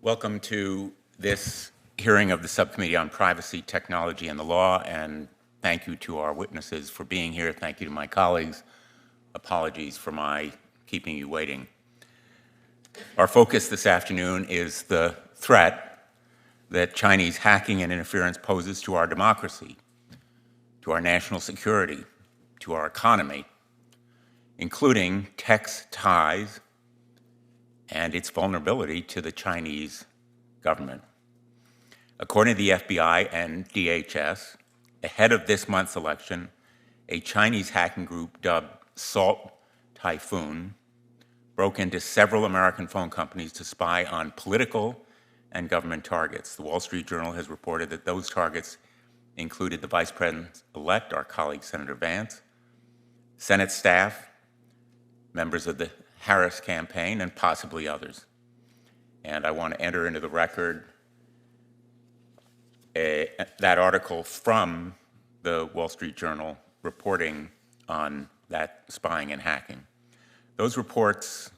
Welcome to this hearing of the Subcommittee on Privacy, Technology, and the Law, and thank you to our witnesses for being here. Thank you to my colleagues. Apologies for my keeping you waiting. Our focus this afternoon is the threat that Chinese hacking and interference poses to our democracy, to our national security, to our economy, including tech's ties and its vulnerability to the Chinese government. According to the FBI and DHS, ahead of this month's election, a Chinese hacking group dubbed Salt Typhoon broke into several American phone companies to spy on political and government targets. The Wall Street Journal has reported that those targets included the Vice President-elect, our colleague Senator Vance, Senate staff, members of the Harris campaign, and possibly others. And I want to enter into the record that article from the Wall Street Journal reporting on that spying and hacking. Those reports,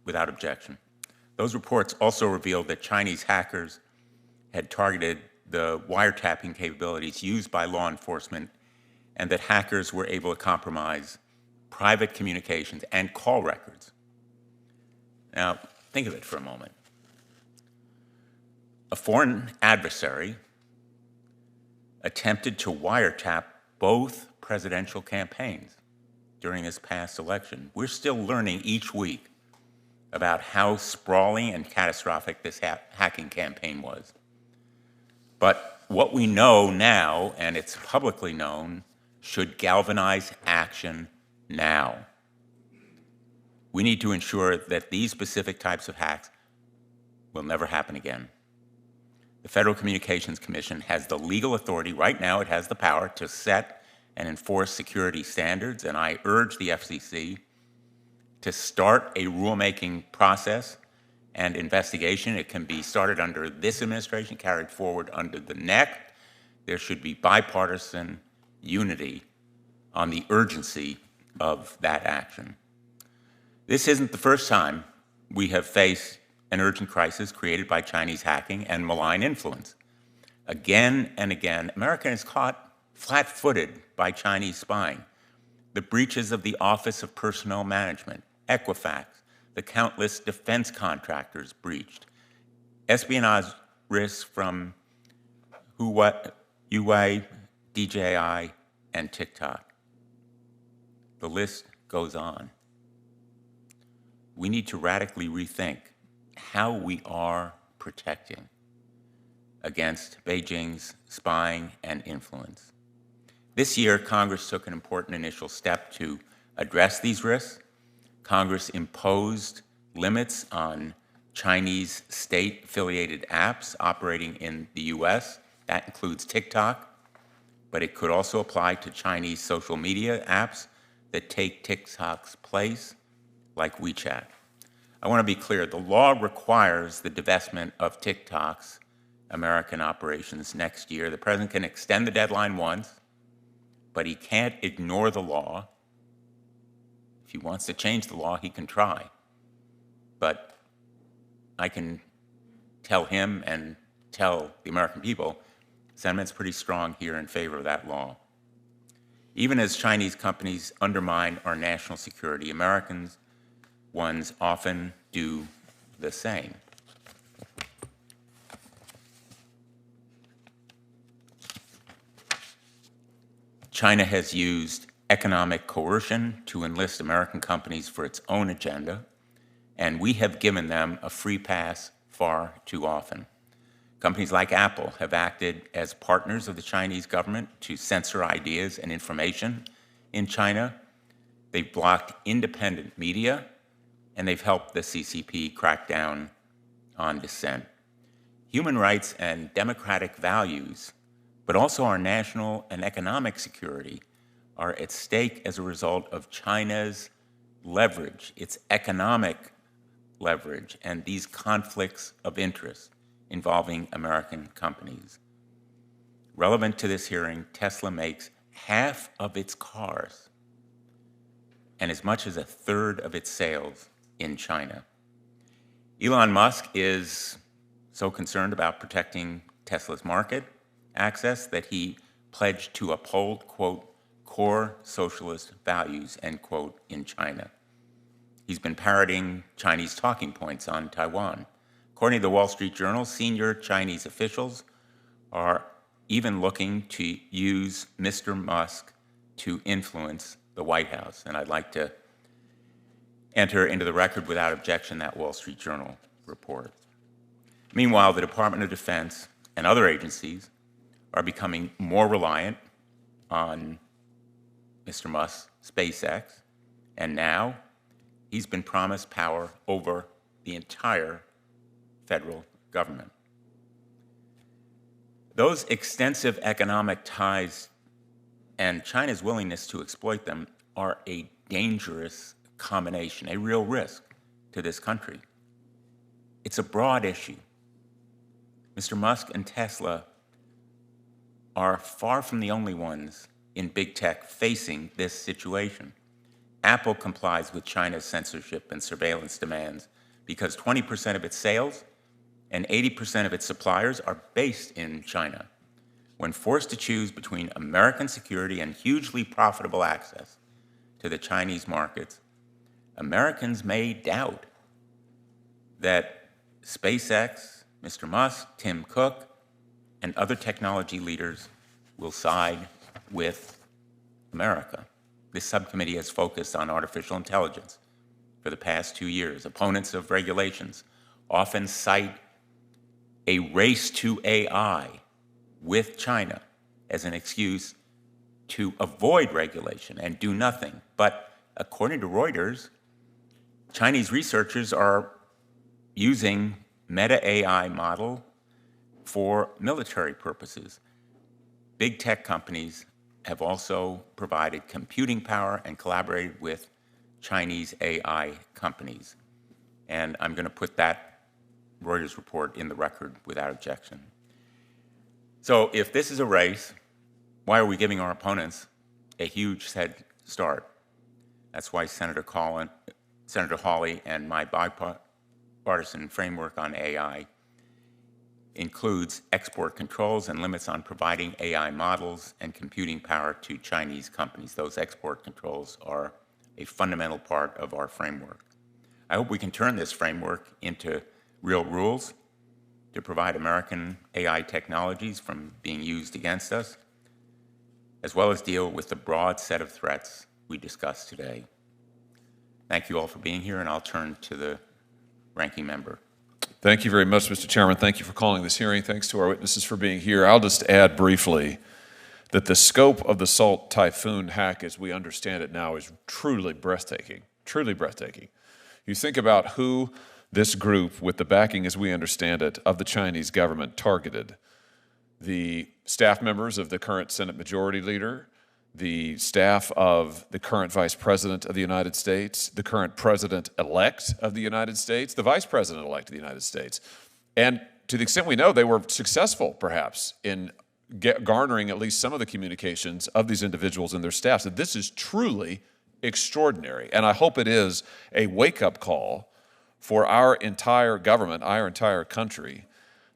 without objection, those reports also revealed that Chinese hackers had targeted the wiretapping capabilities used by law enforcement and that hackers were able to compromise private communications and call records. Now, think of it for a moment. A foreign adversary attempted to wiretap both presidential campaigns during this past election. We're still learning each week about how sprawling and catastrophic this hacking campaign was. But what we know now, and it's publicly known, should galvanize action now. We need to ensure that these specific types of hacks will never happen again. The Federal Communications Commission has the legal authority, right now it has the power to set and enforce security standards, and I urge the FCC to start a rulemaking process and investigation. It can be started under this administration, carried forward under the next. There should be bipartisan unity on the urgency of that action. This isn't the first time we have faced an urgent crisis created by Chinese hacking and malign influence. Again and again, America is caught flat-footed by Chinese spying. The breaches of the Office of Personnel Management, Equifax, the countless defense contractors breached, espionage risks from Huawei, DJI, and TikTok. The list goes on. We need to radically rethink how we are protecting against Beijing's spying and influence. This year, Congress took an important initial step to address these risks. Congress imposed limits on Chinese state-affiliated apps operating in the US. That includes TikTok, but it could also apply to Chinese social media apps that take TikTok's place, like WeChat. I want to be clear, the law requires the divestment of TikTok's American operations next year. The president can extend the deadline once, but he can't ignore the law. If he wants to change the law, he can try. But I can tell him and tell the American people, sentiment's pretty strong here in favor of that law. Even as Chinese companies undermine our national security, American ones often do the same. China has used economic coercion to enlist American companies for its own agenda, and we have given them a free pass far too often. Companies like Apple have acted as partners of the Chinese government to censor ideas and information in China. They've blocked independent media, and they've helped the CCP crack down on dissent. Human rights and democratic values, but also our national and economic security, are at stake as a result of China's leverage, its economic leverage, and these conflicts of interest involving American companies. Relevant to this hearing, Tesla makes half of its cars and as much as a third of its sales in China. Elon Musk is so concerned about protecting Tesla's market access that he pledged to uphold, quote, core socialist values, end quote, in China. He's been parroting Chinese talking points on Taiwan. According to the Wall Street Journal, senior Chinese officials are even looking to use Mr. Musk to influence the White House. And I'd like to enter into the record without objection that Wall Street Journal report. Meanwhile, the Department of Defense and other agencies are becoming more reliant on Mr. Musk's SpaceX, and now he's been promised power over the entire federal government. Those extensive economic ties and China's willingness to exploit them are a dangerous combination, a real risk to this country. It's a broad issue. Mr. Musk and Tesla are far from the only ones in big tech facing this situation. Apple complies with China's censorship and surveillance demands because 20% of its sales and 80% of its suppliers are based in China. When forced to choose between American security and hugely profitable access to the Chinese markets, Americans may doubt that SpaceX, Mr. Musk, Tim Cook, and other technology leaders will side with America. This subcommittee has focused on artificial intelligence for the past 2 years. Opponents of regulations often cite a race to AI with China as an excuse to avoid regulation and do nothing. But according to Reuters, Chinese researchers are using Meta AI model for military purposes. Big tech companies have also provided computing power and collaborated with Chinese AI companies. And I'm going to put that Reuters report in the record without objection. So if this is a race, why are we giving our opponents a huge head start? That's why Senator Hawley and my bipartisan framework on AI includes export controls and limits on providing AI models and computing power to Chinese companies. Those export controls are a fundamental part of our framework. I hope we can turn this framework into real rules to provide American AI technologies from being used against us, as well as deal with the broad set of threats we discussed today. Thank you all for being here, and I'll turn to the ranking member. Thank you very much, Mr. Chairman. Thank you for calling this hearing. Thanks to our witnesses for being here. I'll just add briefly that the scope of the Salt Typhoon hack, as we understand it now, is truly breathtaking, truly breathtaking. You think about who this group, with the backing, as we understand it, of the Chinese government targeted. The staff members of the current Senate Majority Leader, the staff of the current Vice President of the United States, the current President-elect of the United States, the Vice President-elect of the United States. And to the extent we know, they were successful, perhaps, in garnering at least some of the communications of these individuals and their staffs. And this is truly extraordinary. And I hope it is a wake-up call for our entire government, our entire country,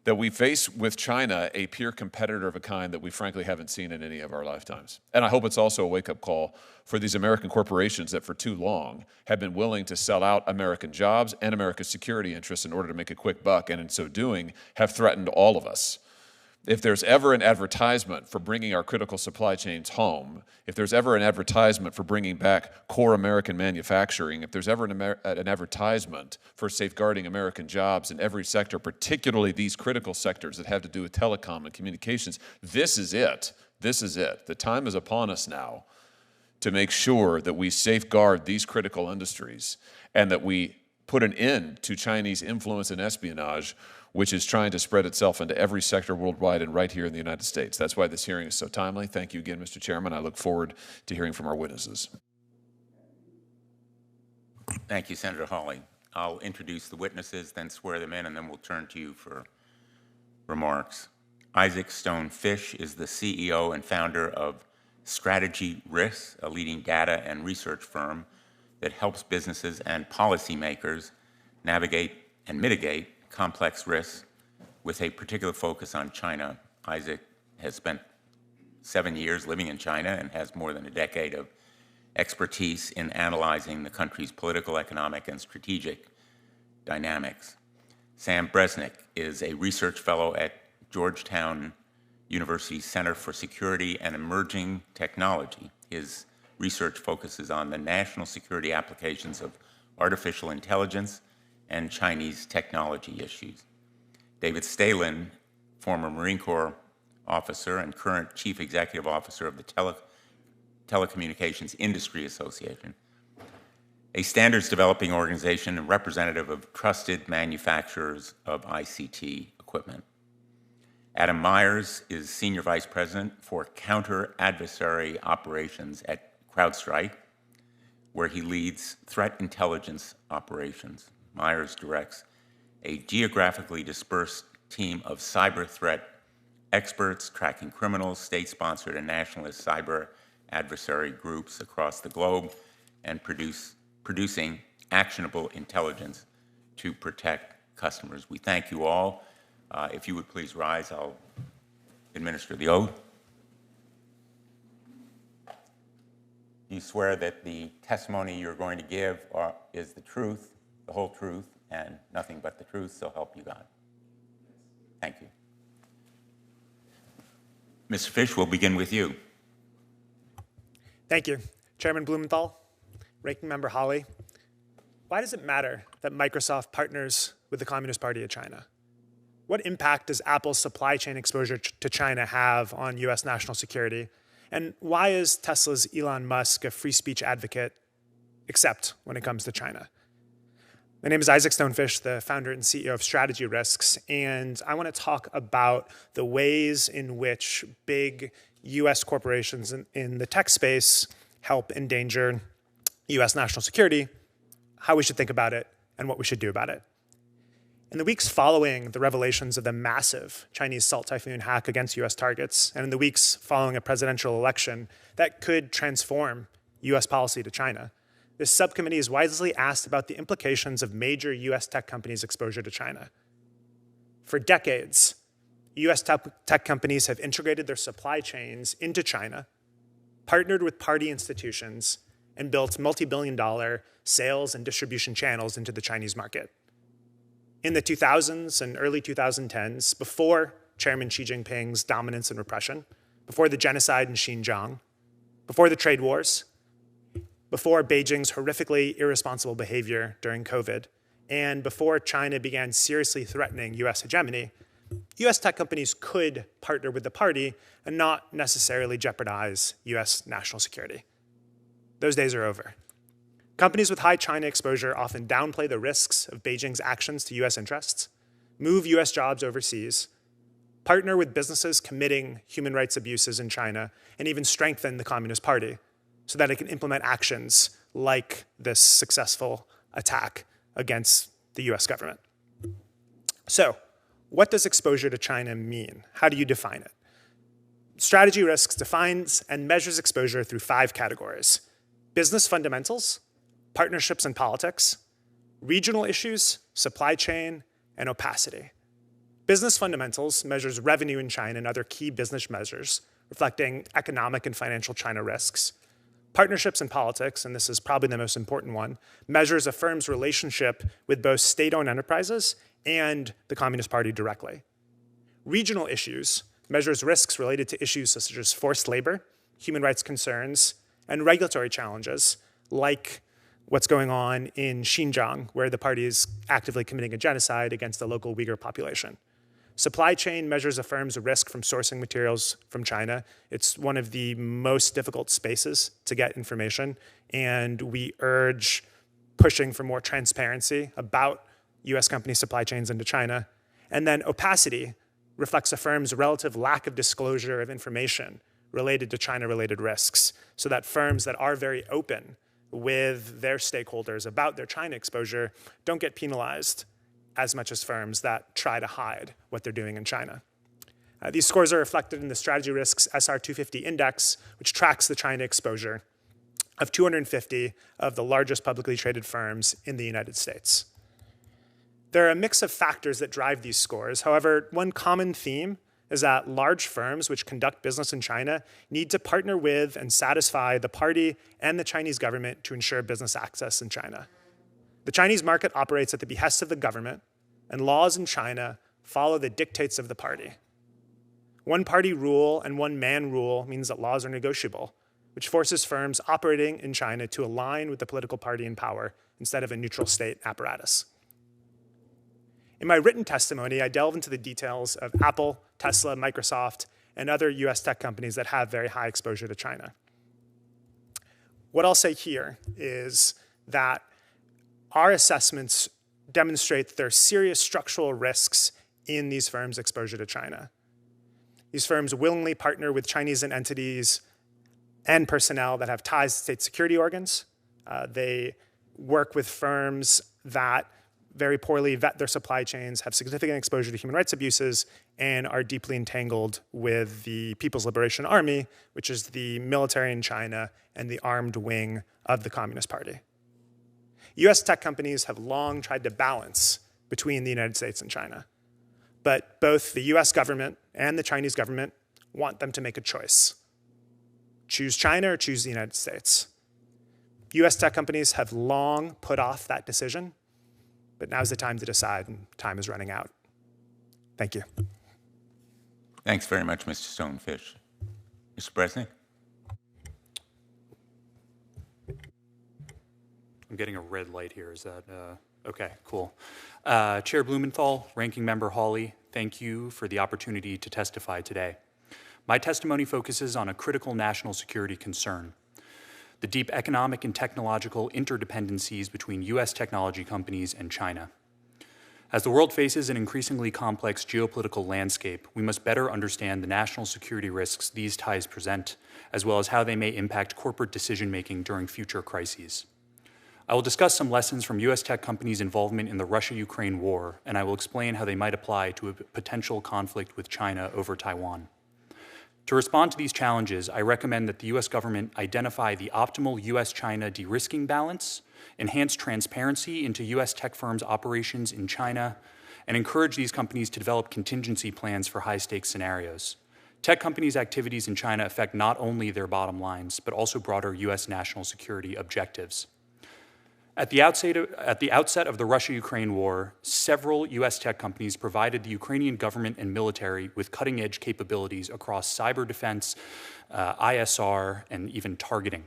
that we face with China a peer competitor of a kind that we frankly haven't seen in any of our lifetimes. And I hope it's also a wake-up call for these American corporations that for too long have been willing to sell out American jobs and America's security interests in order to make a quick buck, and in so doing have threatened all of us. If there's ever an advertisement for bringing our critical supply chains home, if there's ever an advertisement for bringing back core American manufacturing, if there's ever an advertisement for safeguarding American jobs in every sector, particularly these critical sectors that have to do with telecom and communications, this is it. This is it. The time is upon us now to make sure that we safeguard these critical industries and that we put an end to Chinese influence and espionage, which is trying to spread itself into every sector worldwide and right here in the United States. That's why this hearing is so timely. Thank you again, Mr. Chairman. I look forward to hearing from our witnesses. Thank you, Senator Hawley. I'll introduce the witnesses, then swear them in, and then we'll turn to you for remarks. Isaac Stone Fish is the CEO and founder of Strategy Risks, a leading data and research firm that helps businesses and policymakers navigate and mitigate complex risks with a particular focus on China. Isaac has spent 7 years living in China and has more than a decade of expertise in analyzing the country's political, economic, and strategic dynamics. Sam Bresnick is a research fellow at Georgetown University's Center for Security and Emerging Technology. His research focuses on the national security applications of artificial intelligence and Chinese technology issues. David Stalin, former Marine Corps officer and current Chief Executive Officer of the Telecommunications Industry Association, a standards developing organization and representative of trusted manufacturers of ICT equipment. Adam Myers is Senior Vice President for Counter-Adversary Operations at CrowdStrike, where he leads threat intelligence operations. Myers directs a geographically dispersed team of cyber threat experts tracking criminals, state-sponsored and nationalist cyber adversary groups across the globe and producing actionable intelligence to protect customers. We thank you all. If you would please rise, I'll administer the oath. You swear that the testimony you're going to give is the truth, the whole truth, and nothing but the truth, so help you God. Thank you. Mr. Fish, we'll begin with you. Thank you. Chairman Blumenthal, Ranking Member Hawley, why does it matter that Microsoft partners with the Communist Party of China? What impact does Apple's supply chain exposure to China have on US national security? And why is Tesla's Elon Musk a free speech advocate, except when it comes to China? My name is Isaac Stonefish, the founder and CEO of Strategy Risks, and I want to talk about the ways in which big US corporations in the tech space help endanger US national security, how we should think about it, and what we should do about it. In the weeks following the revelations of the massive Chinese Salt Typhoon hack against US targets, and in the weeks following a presidential election that could transform US policy to China, this subcommittee is wisely asked about the implications of major US tech companies' exposure to China. For decades, US tech companies have integrated their supply chains into China, partnered with party institutions, and built multi-billion-dollar sales and distribution channels into the Chinese market. In the 2000s and early 2010s, before Chairman Xi Jinping's dominance and repression, before the genocide in Xinjiang, before the trade wars, before Beijing's horrifically irresponsible behavior during COVID, and before China began seriously threatening US hegemony, US tech companies could partner with the party and not necessarily jeopardize US national security. Those days are over. Companies with high China exposure often downplay the risks of Beijing's actions to US interests, move US jobs overseas, partner with businesses committing human rights abuses in China, and even strengthen the Communist Party so that it can implement actions like this successful attack against the US government. So, what does exposure to China mean? How do you define it? Strategy Risks defines and measures exposure through 5 categories: business fundamentals, partnerships and politics, regional issues, supply chain, and opacity. Business fundamentals measures revenue in China and other key business measures, reflecting economic and financial China risks. Partnerships and politics, and this is probably the most important one, measures a firm's relationship with both state-owned enterprises and the Communist Party directly. Regional issues measures risks related to issues such as forced labor, human rights concerns, and regulatory challenges, like what's going on in Xinjiang, where the party is actively committing a genocide against the local Uyghur population. Supply chain measures a firm's risk from sourcing materials from China. It's one of the most difficult spaces to get information, and we urge pushing for more transparency about US company supply chains into China. And then opacity reflects a firm's relative lack of disclosure of information related to China-related risks, so that firms that are very open with their stakeholders about their China exposure don't get penalized as much as firms that try to hide what they're doing in China. These scores are reflected in the Strategy Risks SR250 index, which tracks the China exposure of 250 of the largest publicly traded firms in the United States. There are a mix of factors that drive these scores. However, one common theme is that large firms which conduct business in China need to partner with and satisfy the party and the Chinese government to ensure business access in China. The Chinese market operates at the behest of the government, and laws in China follow the dictates of the party. One-party rule and one-man rule means that laws are negotiable, which forces firms operating in China to align with the political party in power instead of a neutral state apparatus. In my written testimony, I delve into the details of Apple, Tesla, Microsoft, and other US tech companies that have very high exposure to China. What I'll say here is that our assessments demonstrate that there are serious structural risks in these firms' exposure to China. These firms willingly partner with Chinese entities and personnel that have ties to state security organs. They work with firms that very poorly vet their supply chains, have significant exposure to human rights abuses, and are deeply entangled with the People's Liberation Army, which is the military in China and the armed wing of the Communist Party. US tech companies have long tried to balance between the United States and China. But both the US government and the Chinese government want them to make a choice. Choose China or choose the United States. US tech companies have long put off that decision, but now's the time to decide, and time is running out. Thank you. Thanks very much, Mr. Stonefish. Mr. Bresnik? I'm getting a red light here. Is that okay? Cool. Chair Blumenthal, Ranking Member Hawley, thank you for the opportunity to testify today. My testimony focuses on a critical national security concern: the deep economic and technological interdependencies between U.S. technology companies and China. As the world faces an increasingly complex geopolitical landscape, we must better understand the national security risks these ties present, as well as how they may impact corporate decision-making during future crises. I will discuss some lessons from U.S. tech companies' involvement in the Russia-Ukraine war, and I will explain how they might apply to a potential conflict with China over Taiwan. To respond to these challenges, I recommend that the U.S. government identify the optimal U.S.-China de-risking balance, enhance transparency into U.S. tech firms' operations in China, and encourage these companies to develop contingency plans for high-stakes scenarios. Tech companies' activities in China affect not only their bottom lines, but also broader U.S. national security objectives. At the outset of the Russia-Ukraine war, several U.S. tech companies provided the Ukrainian government and military with cutting-edge capabilities across cyber defense, ISR, and even targeting.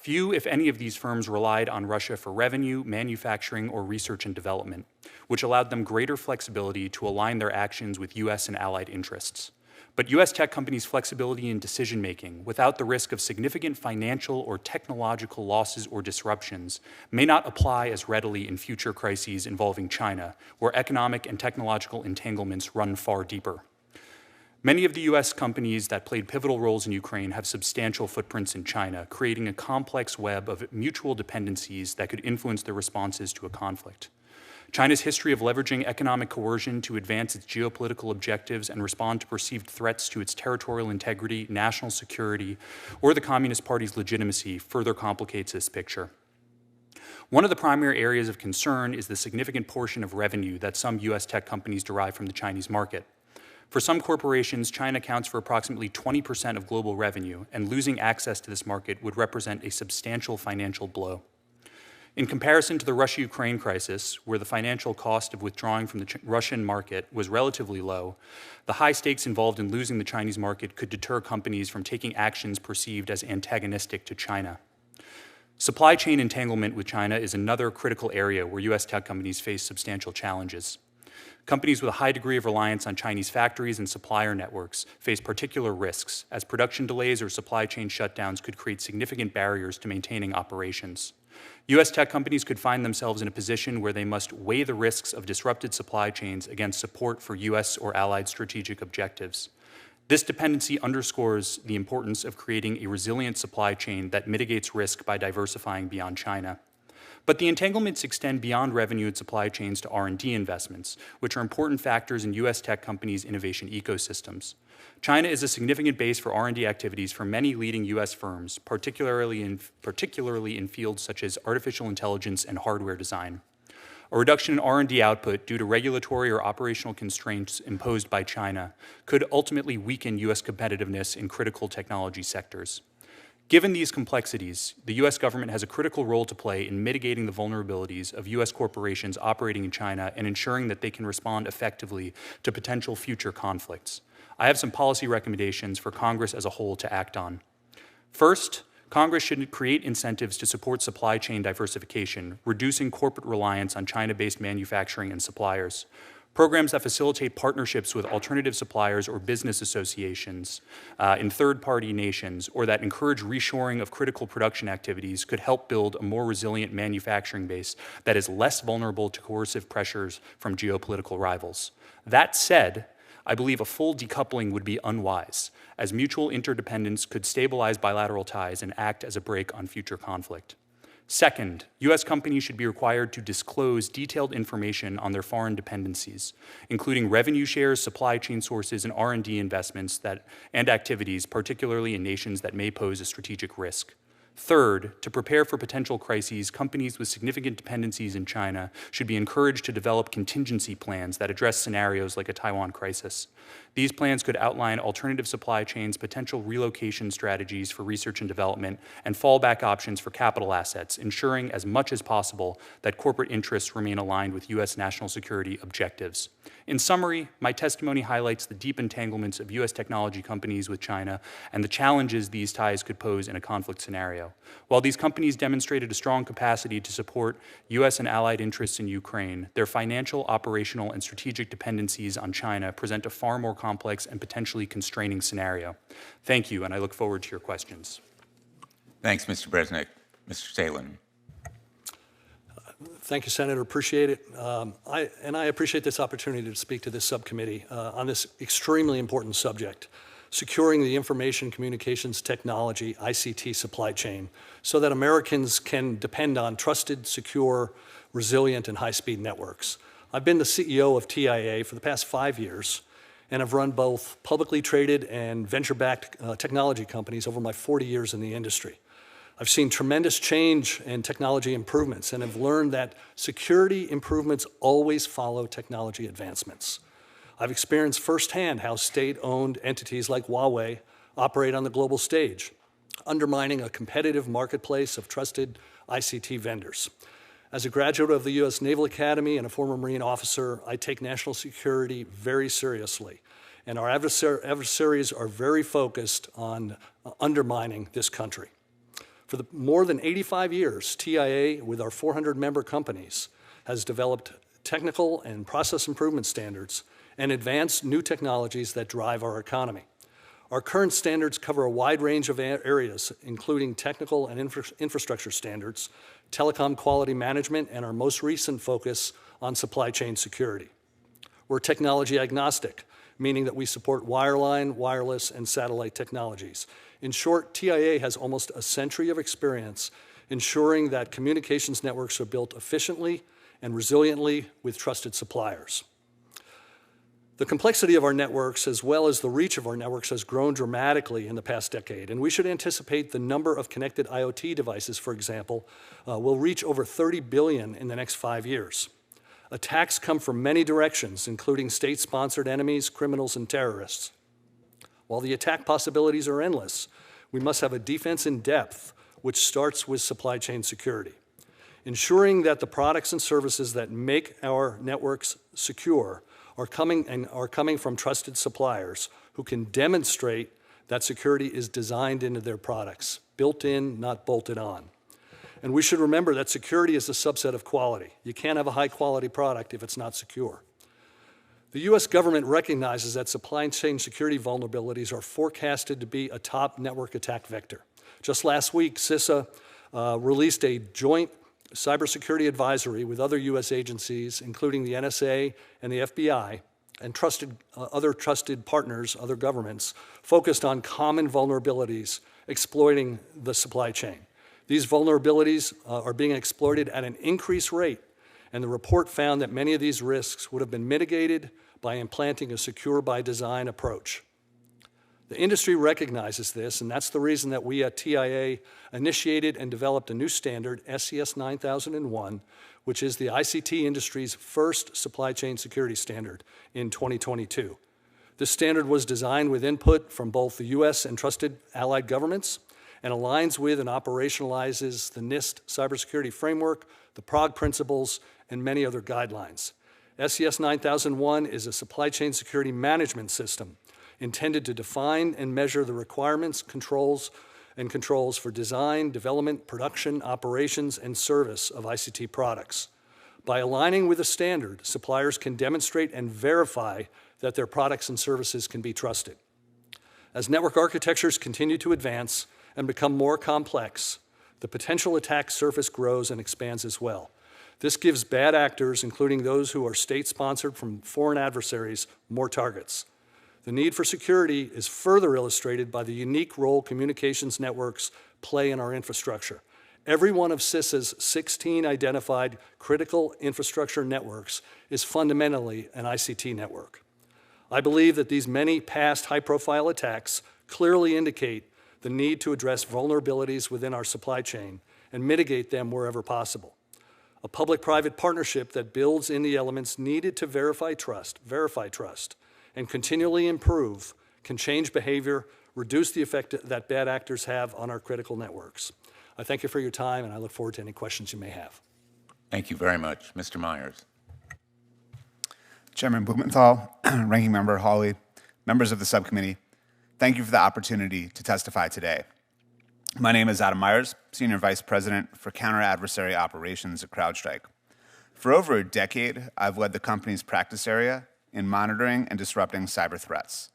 Few, if any, of these firms relied on Russia for revenue, manufacturing, or research and development, which allowed them greater flexibility to align their actions with U.S. and allied interests. But U.S. tech companies' flexibility in decision-making, without the risk of significant financial or technological losses or disruptions, may not apply as readily in future crises involving China, where economic and technological entanglements run far deeper. Many of the U.S. companies that played pivotal roles in Ukraine have substantial footprints in China, creating a complex web of mutual dependencies that could influence their responses to a conflict. China's history of leveraging economic coercion to advance its geopolitical objectives and respond to perceived threats to its territorial integrity, national security, or the Communist Party's legitimacy further complicates this picture. One of the primary areas of concern is the significant portion of revenue that some U.S. tech companies derive from the Chinese market. For some corporations, China accounts for approximately 20% of global revenue, and losing access to this market would represent a substantial financial blow. In comparison to the Russia-Ukraine crisis, where the financial cost of withdrawing from the Russian market was relatively low, the high stakes involved in losing the Chinese market could deter companies from taking actions perceived as antagonistic to China. Supply chain entanglement with China is another critical area where U.S. tech companies face substantial challenges. Companies with a high degree of reliance on Chinese factories and supplier networks face particular risks, as production delays or supply chain shutdowns could create significant barriers to maintaining operations. U.S. tech companies could find themselves in a position where they must weigh the risks of disrupted supply chains against support for U.S. or allied strategic objectives. This dependency underscores the importance of creating a resilient supply chain that mitigates risk by diversifying beyond China. But the entanglements extend beyond revenue and supply chains to R&D investments, which are important factors in U.S. tech companies' innovation ecosystems. China is a significant base for R&D activities for many leading U.S. firms, particularly in fields such as artificial intelligence and hardware design. A reduction in R&D output due to regulatory or operational constraints imposed by China could ultimately weaken U.S. competitiveness in critical technology sectors. Given these complexities, the U.S. government has a critical role to play in mitigating the vulnerabilities of U.S. corporations operating in China and ensuring that they can respond effectively to potential future conflicts. I have some policy recommendations for Congress as a whole to act on. First, Congress should create incentives to support supply chain diversification, reducing corporate reliance on China-based manufacturing and suppliers. Programs that facilitate partnerships with alternative suppliers or business associations in third-party nations, or that encourage reshoring of critical production activities, could help build a more resilient manufacturing base that is less vulnerable to coercive pressures from geopolitical rivals. That said, I believe a full decoupling would be unwise, as mutual interdependence could stabilize bilateral ties and act as a brake on future conflict. Second, U.S. companies should be required to disclose detailed information on their foreign dependencies, including revenue shares, supply chain sources, and R&D investments and activities, particularly in nations that may pose a strategic risk. Third, to prepare for potential crises, companies with significant dependencies in China should be encouraged to develop contingency plans that address scenarios like a Taiwan crisis. These plans could outline alternative supply chains, potential relocation strategies for research and development, and fallback options for capital assets, ensuring as much as possible that corporate interests remain aligned with U.S. national security objectives. In summary, my testimony highlights the deep entanglements of U.S. technology companies with China and the challenges these ties could pose in a conflict scenario. While these companies demonstrated a strong capacity to support U.S. and allied interests in Ukraine, their financial, operational, and strategic dependencies on China present a far more complex and potentially constraining scenario. Thank you, and I look forward to your questions. Thanks, Mr. Bresnik. Mr. Salin. Thank you, Senator. Appreciate it. I appreciate this opportunity to speak to this subcommittee on this extremely important subject, securing the information communications technology, ICT supply chain, so that Americans can depend on trusted, secure, resilient, and high-speed networks. I've been the CEO of TIA for the past 5 years, and I've run both publicly traded and venture-backed technology companies over my 40 years in the industry. I've seen tremendous change and technology improvements, and have learned that security improvements always follow technology advancements. I've experienced firsthand how state-owned entities like Huawei operate on the global stage, undermining a competitive marketplace of trusted ICT vendors. As a graduate of the U.S. Naval Academy and a former Marine officer, I take national security very seriously, and our adversaries are very focused on undermining this country. For more than 85 years, TIA, with our 400-member companies, has developed technical and process improvement standards and advanced new technologies that drive our economy. Our current standards cover a wide range of areas, including technical and infrastructure standards, telecom quality management, and our most recent focus on supply chain security. We're technology agnostic, meaning that we support wireline, wireless, and satellite technologies. In short, TIA has almost a century of experience ensuring that communications networks are built efficiently and resiliently with trusted suppliers. The complexity of our networks, as well as the reach of our networks, has grown dramatically in the past decade, and we should anticipate the number of connected IoT devices, for example, will reach over 30 billion in the next 5 years. Attacks come from many directions, including state-sponsored enemies, criminals, and terrorists. While the attack possibilities are endless, we must have a defense in depth, which starts with supply chain security. Ensuring that the products and services that make our networks secure are coming from trusted suppliers who can demonstrate that security is designed into their products, built in, not bolted on. And we should remember that security is a subset of quality. You can't have a high-quality product if it's not secure. The U.S. government recognizes that supply chain security vulnerabilities are forecasted to be a top network attack vector. Just last week, CISA released a joint cybersecurity advisory with other U.S. agencies, including the NSA and the FBI, and other trusted partners, other governments, focused on common vulnerabilities exploiting the supply chain. These vulnerabilities are being exploited at an increased rate, and the report found that many of these risks would have been mitigated by implanting a secure-by-design approach. The industry recognizes this, and that's the reason that we at TIA initiated and developed a new standard, SCS 9001, which is the ICT industry's first supply chain security standard in 2022. This standard was designed with input from both the U.S. and trusted allied governments and aligns with and operationalizes the NIST cybersecurity framework, the Prague principles, and many other guidelines. SES 9001 is a supply chain security management system intended to define and measure the requirements, controls for design, development, production, operations, and service of ICT products. By aligning with the standard, suppliers can demonstrate and verify that their products and services can be trusted. As network architectures continue to advance and become more complex, the potential attack surface grows and expands as well. This gives bad actors, including those who are state-sponsored from foreign adversaries, more targets. The need for security is further illustrated by the unique role communications networks play in our infrastructure. Every one of CISA's 16 identified critical infrastructure networks is fundamentally an ICT network. I believe that these many past high-profile attacks clearly indicate the need to address vulnerabilities within our supply chain and mitigate them wherever possible. A public-private partnership that builds in the elements needed to verify trust, and continually improve can change behavior, reduce the effect that bad actors have on our critical networks. I thank you for your time, and I look forward to any questions you may have. Thank you very much. Mr. Myers. Chairman Blumenthal, Ranking Member Hawley, members of the subcommittee, thank you for the opportunity to testify today. My name is Adam Myers, Senior Vice President for Counter-Adversary Operations at CrowdStrike. For over a decade, I've led the company's practice area in monitoring and disrupting cyber threats.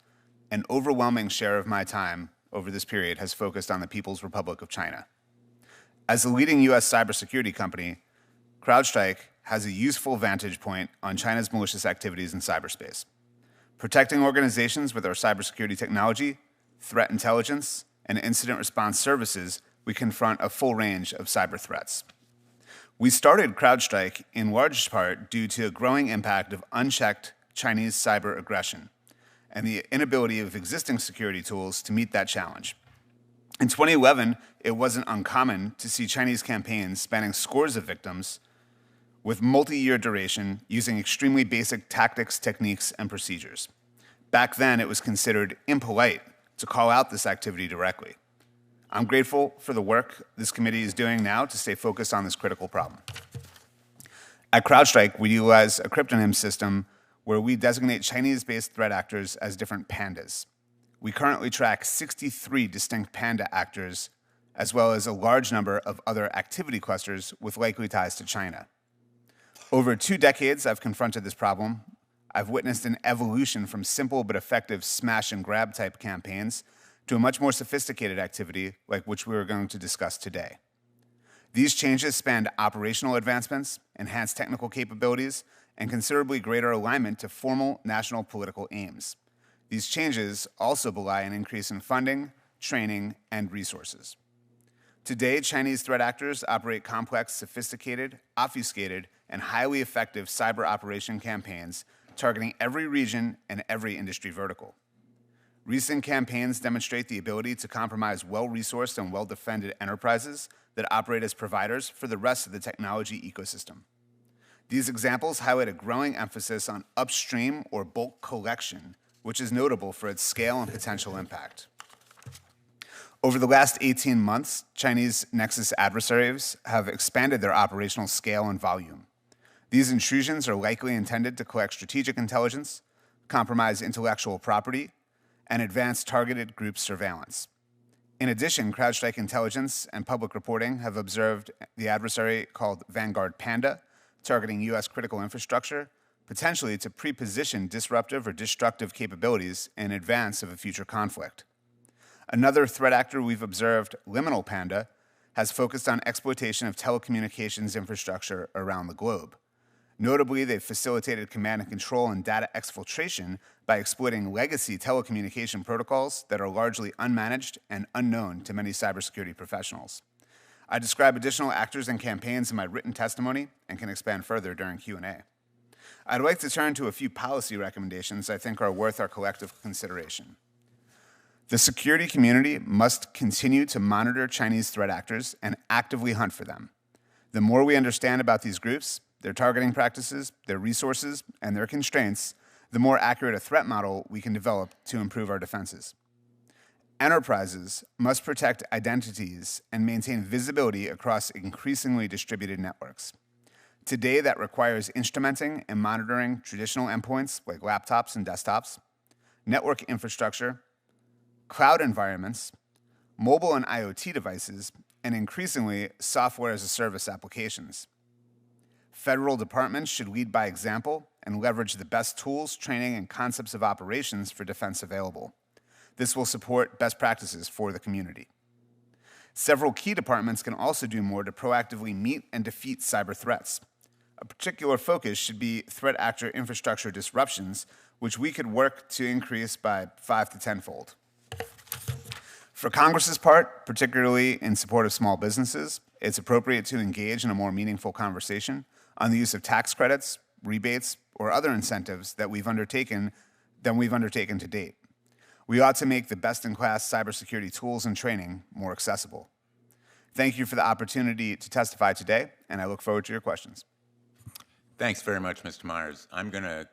An overwhelming share of my time over this period has focused on the People's Republic of China. As a leading U.S. cybersecurity company, CrowdStrike has a useful vantage point on China's malicious activities in cyberspace. Protecting organizations with our cybersecurity technology, threat intelligence, and incident response services, we confront a full range of cyber threats. We started CrowdStrike in large part due to a growing impact of unchecked Chinese cyber aggression and the inability of existing security tools to meet that challenge. In 2011, it wasn't uncommon to see Chinese campaigns spanning scores of victims with multi-year duration using extremely basic tactics, techniques, and procedures. Back then, it was considered impolite to call out this activity directly. I'm grateful for the work this committee is doing now to stay focused on this critical problem. At CrowdStrike, we utilize a cryptonym system where we designate Chinese-based threat actors as different pandas. We currently track 63 distinct panda actors, as well as a large number of other activity clusters with likely ties to China. Over 2 decades, I've confronted this problem. I've witnessed an evolution from simple but effective smash and grab type campaigns to a much more sophisticated activity like which we are going to discuss today. These changes spanned operational advancements, enhanced technical capabilities, and considerably greater alignment to formal national political aims. These changes also belie an increase in funding, training, and resources. Today, Chinese threat actors operate complex, sophisticated, obfuscated, and highly effective cyber operation campaigns targeting every region and every industry vertical. Recent campaigns demonstrate the ability to compromise well-resourced and well-defended enterprises that operate as providers for the rest of the technology ecosystem. These examples highlight a growing emphasis on upstream or bulk collection, which is notable for its scale and potential impact. Over the last 18 months, Chinese Nexus adversaries have expanded their operational scale and volume. These intrusions are likely intended to collect strategic intelligence, compromise intellectual property, and advance targeted group surveillance. In addition, CrowdStrike Intelligence and public reporting have observed the adversary called Vanguard Panda, targeting U.S. critical infrastructure, potentially to pre-position disruptive or destructive capabilities in advance of a future conflict. Another threat actor we've observed, Liminal Panda, has focused on exploitation of telecommunications infrastructure around the globe. Notably, they've facilitated command and control and data exfiltration by exploiting legacy telecommunication protocols that are largely unmanaged and unknown to many cybersecurity professionals. I describe additional actors and campaigns in my written testimony and can expand further during Q&A. I'd like to turn to a few policy recommendations I think are worth our collective consideration. The security community must continue to monitor Chinese threat actors and actively hunt for them. The more we understand about these groups, their targeting practices, their resources, and their constraints, the more accurate a threat model we can develop to improve our defenses. Enterprises must protect identities and maintain visibility across increasingly distributed networks. Today, that requires instrumenting and monitoring traditional endpoints like laptops and desktops, network infrastructure, cloud environments, mobile and IoT devices, and increasingly software as a service applications. Federal departments should lead by example and leverage the best tools, training, and concepts of operations for defense available. This will support best practices for the community. Several key departments can also do more to proactively meet and defeat cyber threats. A particular focus should be threat actor infrastructure disruptions, which we could work to increase by 5 to 10-fold. For Congress's part, particularly in support of small businesses, it's appropriate to engage in a more meaningful conversation on the use of tax credits, rebates, or other incentives that we've undertaken to date. We ought to make the best-in-class cybersecurity tools and training more accessible. Thank you for the opportunity to testify today, and I look forward to your questions. Thanks very much, Mr. Myers. I'm going to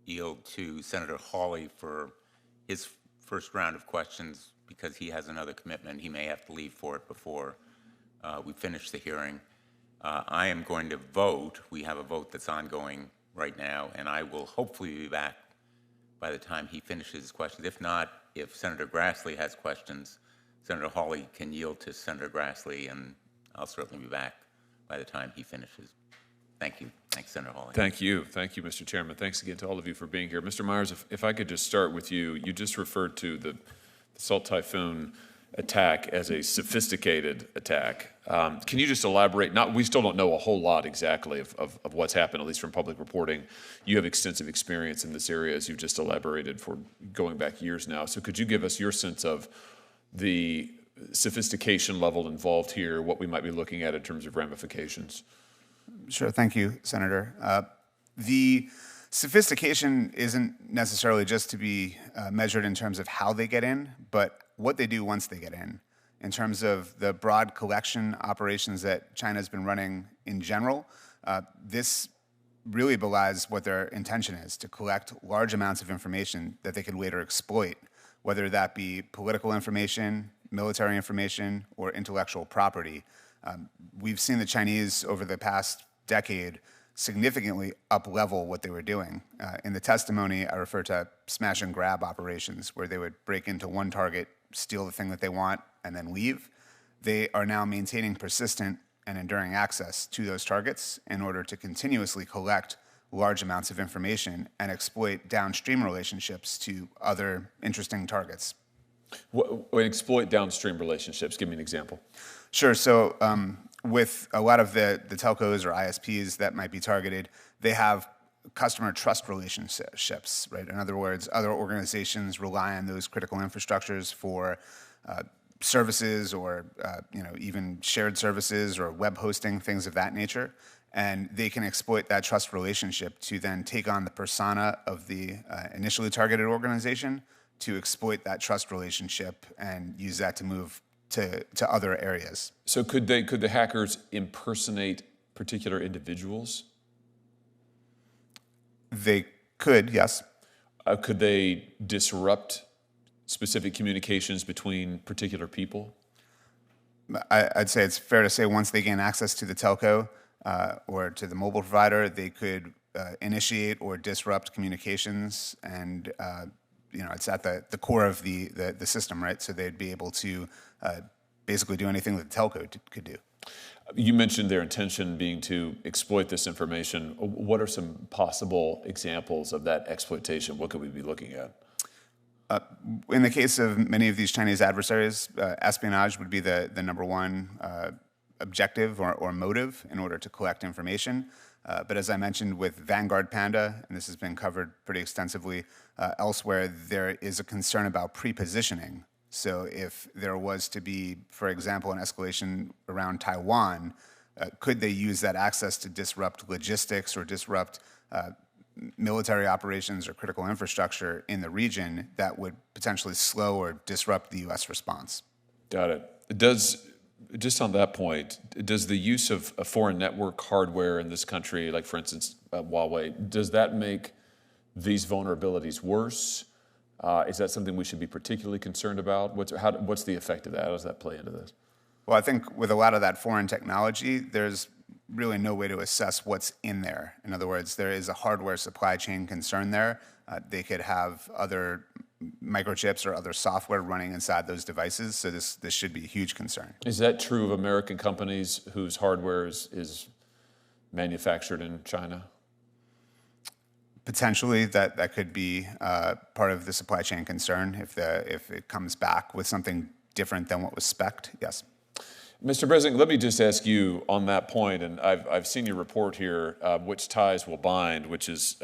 yield to Senator Hawley for his first round of questions because he has another commitment. He may have to leave for it before we finish the hearing. I am going to vote. We have a vote that's ongoing right now, and I will hopefully be back by the time he finishes his questions. If not, if Senator Grassley has questions, Senator Hawley can yield to Senator Grassley, and I'll certainly be back by the time he finishes. Thank you. Thanks, Senator Hawley. Thank you. Thank you, Mr. Chairman. Thanks again to all of you for being here. Mr. Myers, if I could just start with you. You just referred to the Salt Typhoon attack as a sophisticated attack. Can you just elaborate? We still don't know a whole lot exactly of what's happened, at least from public reporting. You have extensive experience in this area, as you've just elaborated, for going back years now. So could you give us your sense of the sophistication level involved here, what we might be looking at in terms of ramifications? Sure. Thank you, Senator. The sophistication isn't necessarily just to be measured in terms of how they get in, but what they do once they get in terms of the broad collection operations that China's been running in general. This really belies what their intention is, to collect large amounts of information that they can later exploit, whether that be political information, military information, or intellectual property. We've seen the Chinese over the past decade significantly up-level what they were doing. In the testimony, I refer to smash and grab operations, where they would break into one target, steal the thing that they want, and then leave. They are now maintaining persistent and enduring access to those targets in order to continuously collect large amounts of information and exploit downstream relationships to other interesting targets. Exploit downstream relationships. Give me an example. Sure. So with a lot of the telcos or ISPs that might be targeted, they have customer trust relationships, right? In other words, other organizations rely on those critical infrastructures for services or even shared services or web hosting, things of that nature. And they can exploit that trust relationship to then take on the persona of the initially targeted organization to exploit that trust relationship and use that to move to other areas. So could the hackers impersonate particular individuals? They could, yes. Could they disrupt specific communications between particular people? I'd say it's fair to say once they gain access to the telco or to the mobile provider, they could initiate or disrupt communications, and it's at the core of the system, right? So they'd be able to basically do anything that the telco could do. You mentioned their intention being to exploit this information. What are some possible examples of that exploitation? What could we be looking at? In the case of many of these Chinese adversaries, espionage would be the number one objective or motive in order to collect information. But as I mentioned with Vanguard Panda, and this has been covered pretty extensively elsewhere, there is a concern about pre-positioning. So if there was to be, for example, an escalation around Taiwan, could they use that access to disrupt logistics or disrupt military operations or critical infrastructure in the region that would potentially slow or disrupt the U.S. response? Got it. just on that point, does the use of a foreign network hardware in this country, like for instance Huawei, does that make these vulnerabilities worse? Is that something we should be particularly concerned about? What's the effect of that? How does that play into this? Well, I think with a lot of that foreign technology, there's really no way to assess what's in there. In other words, there is a hardware supply chain concern there. They could have other microchips or other software running inside those devices, so this should be a huge concern. Is that true of American companies whose hardware is manufactured in China? Potentially, that could be part of the supply chain concern if it comes back with something different than what was spec'd. Yes. Mr. President, let me just ask you on that point, and I've seen your report here, Which Ties Will Bind, which is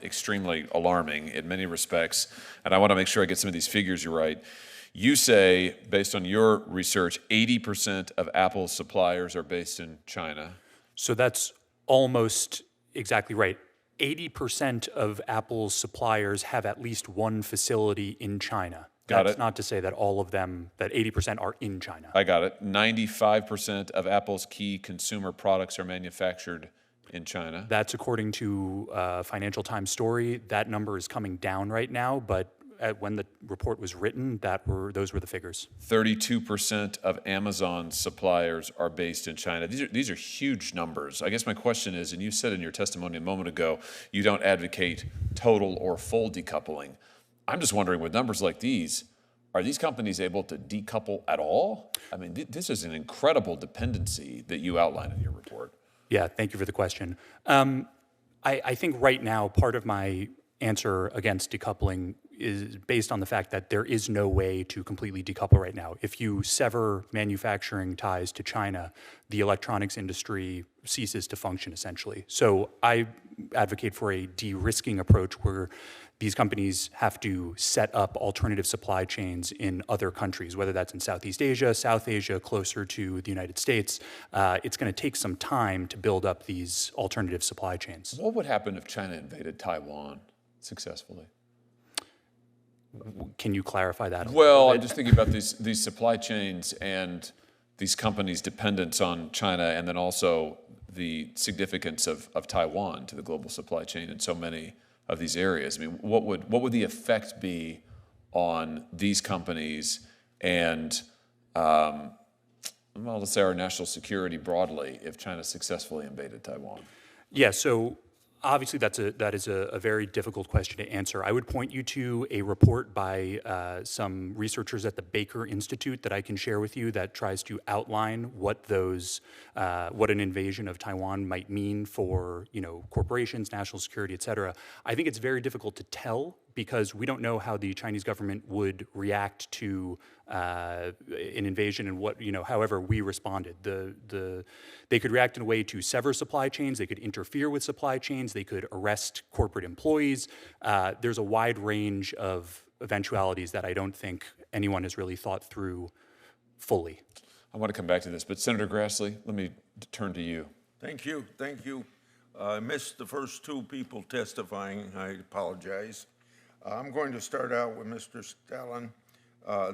extremely alarming in many respects, and I want to make sure I get some of these figures right. You say, based on your research, 80% of Apple's suppliers are based in China. So that's almost exactly right. 80% of Apple's suppliers have at least one facility in China. That's not to say that all of them, that 80% are in China. I got it. 95% of Apple's key consumer products are manufactured in China. That's according to Financial Times story. That number is coming down right now, but when the report was written, those were the figures. 32% of Amazon's suppliers are based in China. These are huge numbers. I guess my question is, and you said in your testimony a moment ago, you don't advocate total or full decoupling. I'm just wondering, with numbers like these, are these companies able to decouple at all? I mean, this is an incredible dependency that you outline in your report. Yeah, thank you for the question. I think right now, part of my answer against decoupling is based on the fact that there is no way to completely decouple right now. If you sever manufacturing ties to China, the electronics industry ceases to function, essentially. So I advocate for a de-risking approach where these companies have to set up alternative supply chains in other countries, whether that's in Southeast Asia, South Asia, closer to the United States. It's going to take some time to build up these alternative supply chains. What would happen if China invaded Taiwan successfully? Can you clarify that? Well, I'm just thinking about these supply chains and these companies' dependence on China, and then also the significance of Taiwan to the global supply chain in so many of these areas. I mean, what would the effect be on these companies and, well, let's say our national security broadly if China successfully invaded Taiwan? Yeah, so obviously that is a very difficult question to answer. I would point you to a report by some researchers at the Baker Institute that I can share with you that tries to outline what an invasion of Taiwan might mean for corporations, national security, et cetera. I think it's very difficult to tell because we don't know how the Chinese government would react to an invasion and however we responded. They could react in a way to sever supply chains, they could interfere with supply chains, they could arrest corporate employees. There's a wide range of eventualities that I don't think anyone has really thought through fully. I want to come back to this, but Senator Grassley, let me turn to you. Thank you. I missed the first two people testifying. I apologize. I'm going to start out with Mr. Stalin.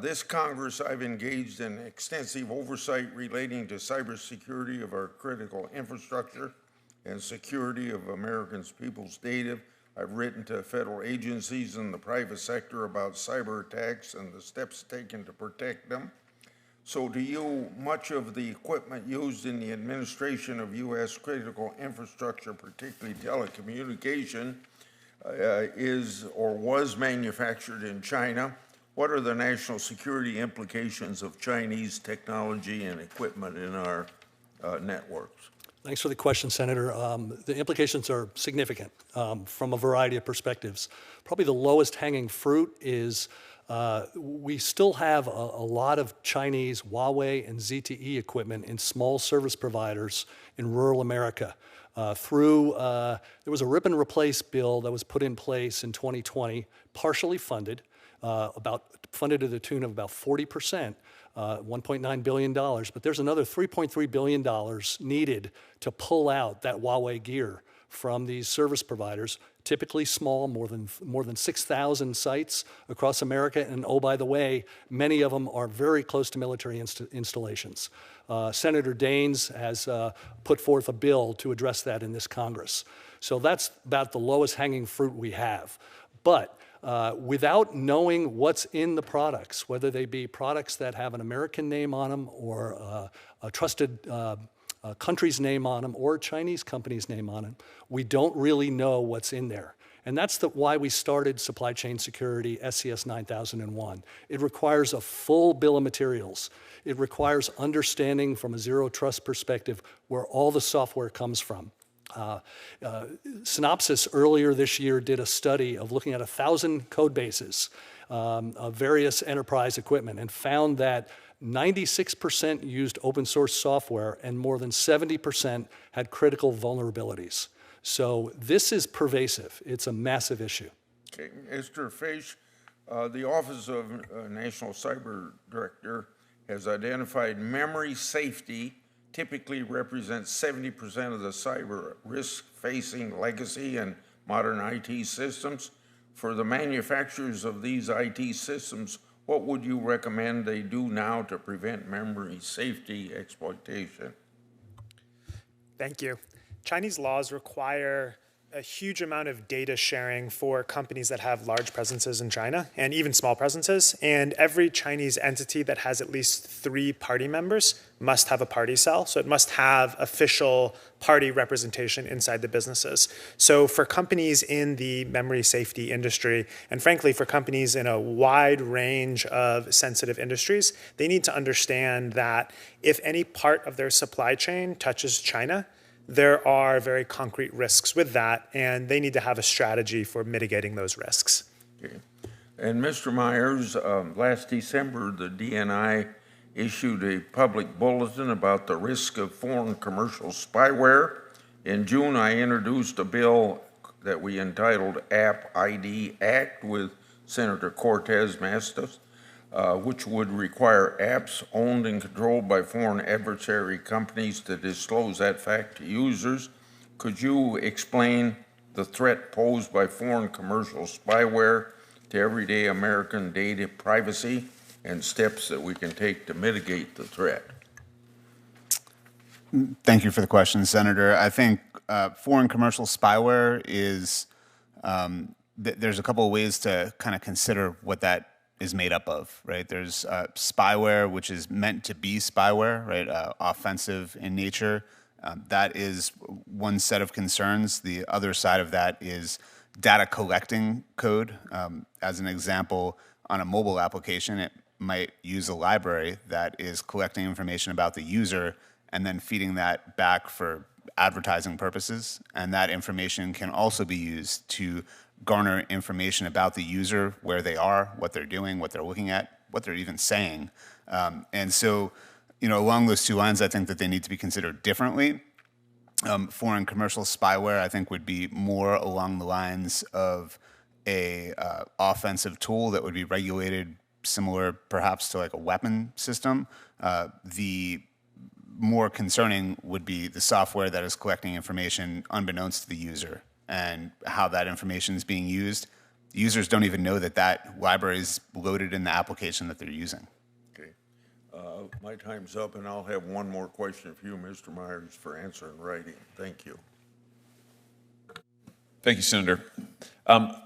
This Congress, I've engaged in extensive oversight relating to cybersecurity of our critical infrastructure and security of Americans' people's data. I've written to federal agencies and the private sector about cyber attacks and the steps taken to protect them. So to you, much of the equipment used in the administration of U.S. critical infrastructure, particularly telecommunication, is or was manufactured in China. What are the national security implications of Chinese technology and equipment in our networks? Thanks for the question, Senator. The implications are significant from a variety of perspectives. Probably the lowest hanging fruit is we still have a lot of Chinese Huawei and ZTE equipment in small service providers in rural America. There was a rip and replace bill that was put in place in 2020, partially funded, funded to the tune of about 40%, $1.9 billion. But there's another $3.3 billion needed to pull out that Huawei gear from these service providers typically small, more than 6,000 sites across America. And oh, by the way, many of them are very close to military installations. Senator Daines has put forth a bill to address that in this Congress. So that's about the lowest hanging fruit we have. But without knowing what's in the products, whether they be products that have an American name on them or a trusted country's name on them or a Chinese company's name on them, we don't really know what's in there. And that's why we started Supply Chain Security SCS 9001. It requires a full bill of materials. It requires understanding from a zero trust perspective where all the software comes from. Synopsys earlier this year did a study of looking at 1,000 code bases of various enterprise equipment and found that 96% used open source software and more than 70% had critical vulnerabilities. So this is pervasive. It's a massive issue. Okay, Mr. Fish, the Office of National Cyber Director has identified memory safety typically represents 70% of the cyber risk facing legacy and modern IT systems. For the manufacturers of these IT systems, what would you recommend they do now to prevent memory safety exploitation? Thank you. Chinese laws require a huge amount of data sharing for companies that have large presences in China and even small presences. And every Chinese entity that has at least 3 party members must have a party cell. So it must have official party representation inside the businesses. So for companies in the memory safety industry, and frankly, for companies in a wide range of sensitive industries, they need to understand that if any part of their supply chain touches China, there are very concrete risks with that, and they need to have a strategy for mitigating those risks. Okay. And Mr. Myers, last December, the DNI issued a public bulletin about the risk of foreign commercial spyware. In June, I introduced a bill that we entitled App ID Act with Senator Cortez Masto, which would require apps owned and controlled by foreign adversary companies to disclose that fact to users. Could you explain the threat posed by foreign commercial spyware to everyday American data privacy and steps that we can take to mitigate the threat? Thank you for the question, Senator. I think foreign commercial spyware is, there's a couple of ways to kind of consider what that is made up of, right? There's spyware, which is meant to be spyware, right? Offensive in nature. That is one set of concerns. The other side of that is data collecting code. As an example, on a mobile application, it might use a library that is collecting information about the user and then feeding that back for advertising purposes. And that information can also be used to garner information about the user, where they are, what they're doing, what they're looking at, what they're even saying. And so, along those 2 lines, I think that they need to be considered differently. Foreign commercial spyware, I think, would be more along the lines of a offensive tool that would be regulated similar perhaps to like a weapon system. The more concerning would be the software that is collecting information unbeknownst to the user and how that information is being used. Users don't even know that that library is loaded in the application that they're using. Okay. My time's up, and I'll have one more question for you, Mr. Myers, for answer in writing. Thank you. Thank you, Senator. Mr.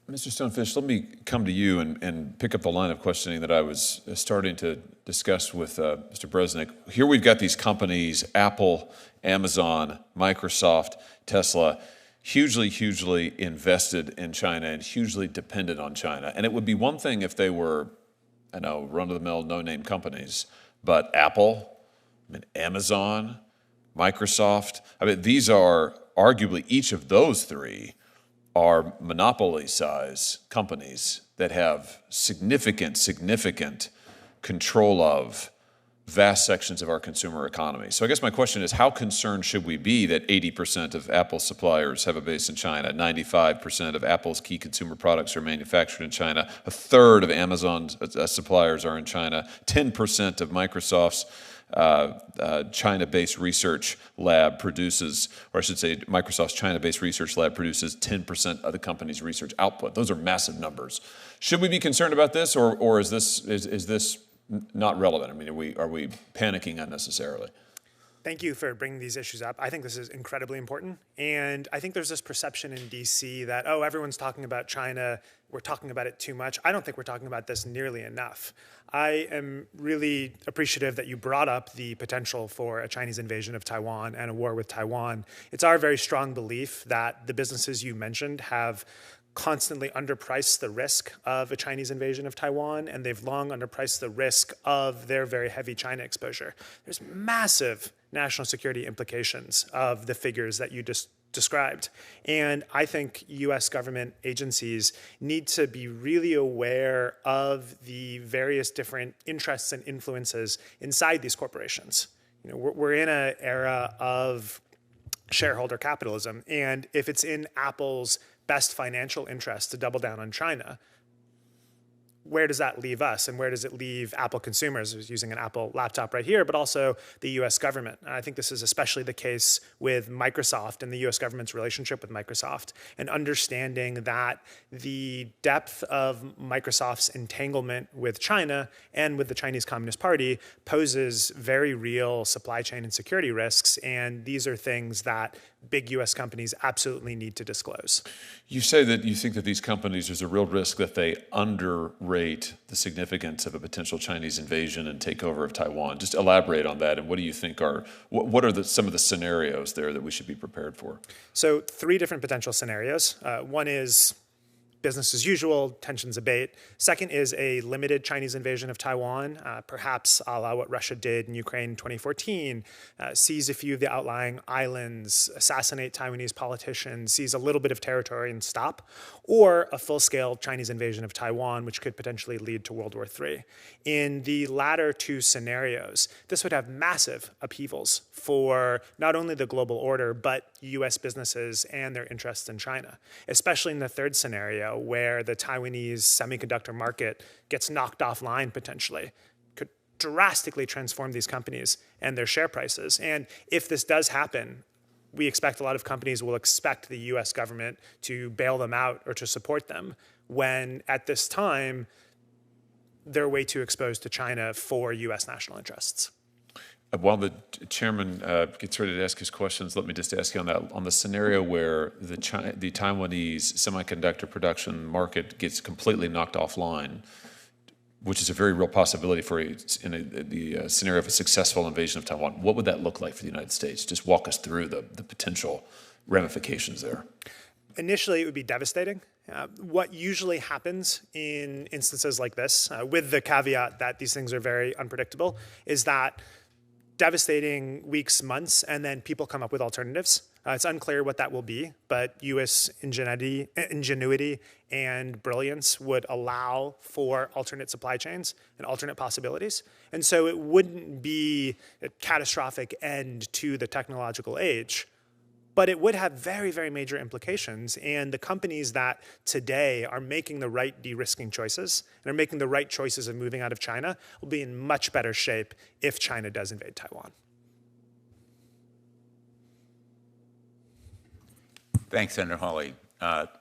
Stonefish, let me come to you and pick up the line of questioning that I was starting to discuss with Mr. Bresnik. Here we've got these companies, Apple, Amazon, Microsoft, Tesla, hugely invested in China and hugely dependent on China. And it would be one thing if they were, run-of-the-mill, no-name companies, but Apple, Amazon, Microsoft, these are arguably, each of those 3 are monopoly-size companies that have significant control of vast sections of our consumer economy. So I guess my question is, how concerned should we be that 80% of Apple's suppliers have a base in China, 95% of Apple's key consumer products are manufactured in China, a third of Amazon's suppliers are in China, 10% of Microsoft's China-based research lab produces, or I should say Microsoft's China-based research lab produces 10% of the company's research output. Those are massive numbers. Should we be concerned about this, or is this not relevant? I mean, are we panicking unnecessarily? Thank you for bringing these issues up. I think this is incredibly important. And I think there's this perception in DC that, oh, everyone's talking about China, we're talking about it too much. I don't think we're talking about this nearly enough. I am really appreciative that you brought up the potential for a Chinese invasion of Taiwan and a war with Taiwan. It's our very strong belief that the businesses you mentioned have constantly underpriced the risk of a Chinese invasion of Taiwan, and they've long underpriced the risk of their very heavy China exposure. There's massive national security implications of the figures that you just described. And I think US government agencies need to be really aware of the various different interests and influences inside these corporations. You know, we're in an era of shareholder capitalism, and if it's in Apple's best financial interest to double down on China, where does that leave us, and where does it leave Apple consumers? I was using an Apple laptop right here, but also the US government. And I think this is especially the case with Microsoft and the US government's relationship with Microsoft, and understanding that the depth of Microsoft's entanglement with China and with the Chinese Communist Party poses very real supply chain and security risks, and these are things that big US companies absolutely need to disclose. You say that you think that these companies, there's a real risk that they underrate the significance of a potential Chinese invasion and takeover of Taiwan. Just elaborate on that, and what do you think what are some of the scenarios there that we should be prepared for? So 3 different potential scenarios. One is business as usual, tensions abate. Second is a limited Chinese invasion of Taiwan, perhaps a la what Russia did in Ukraine in 2014, seize a few of the outlying islands, assassinate Taiwanese politicians, seize a little bit of territory and stop, or a full-scale Chinese invasion of Taiwan, which could potentially lead to World War III. In the latter 2 scenarios, this would have massive upheavals for not only the global order, but US businesses and their interests in China, especially in the third scenario, where the Taiwanese semiconductor market gets knocked offline potentially, could drastically transform these companies and their share prices. And if this does happen, we expect a lot of companies will expect the US government to bail them out or to support them, when at this time, they're way too exposed to China for US national interests. While the chairman gets ready to ask his questions, let me just ask you on the scenario where the Taiwanese semiconductor production market gets completely knocked offline, which is a very real possibility in the scenario of a successful invasion of Taiwan. What would that look like for the United States? Just walk us through the potential ramifications there. Initially, it would be devastating. What usually happens in instances like this, with the caveat that these things are very unpredictable, is that devastating weeks, months, and then people come up with alternatives. It's unclear what that will be, but US ingenuity and brilliance would allow for alternate supply chains and alternate possibilities. And so it wouldn't be a catastrophic end to the technological age, but it would have very, very major implications. And the companies that today are making the right de-risking choices and are making the right choices of moving out of China will be in much better shape if China does invade Taiwan. Thanks, Senator Hawley.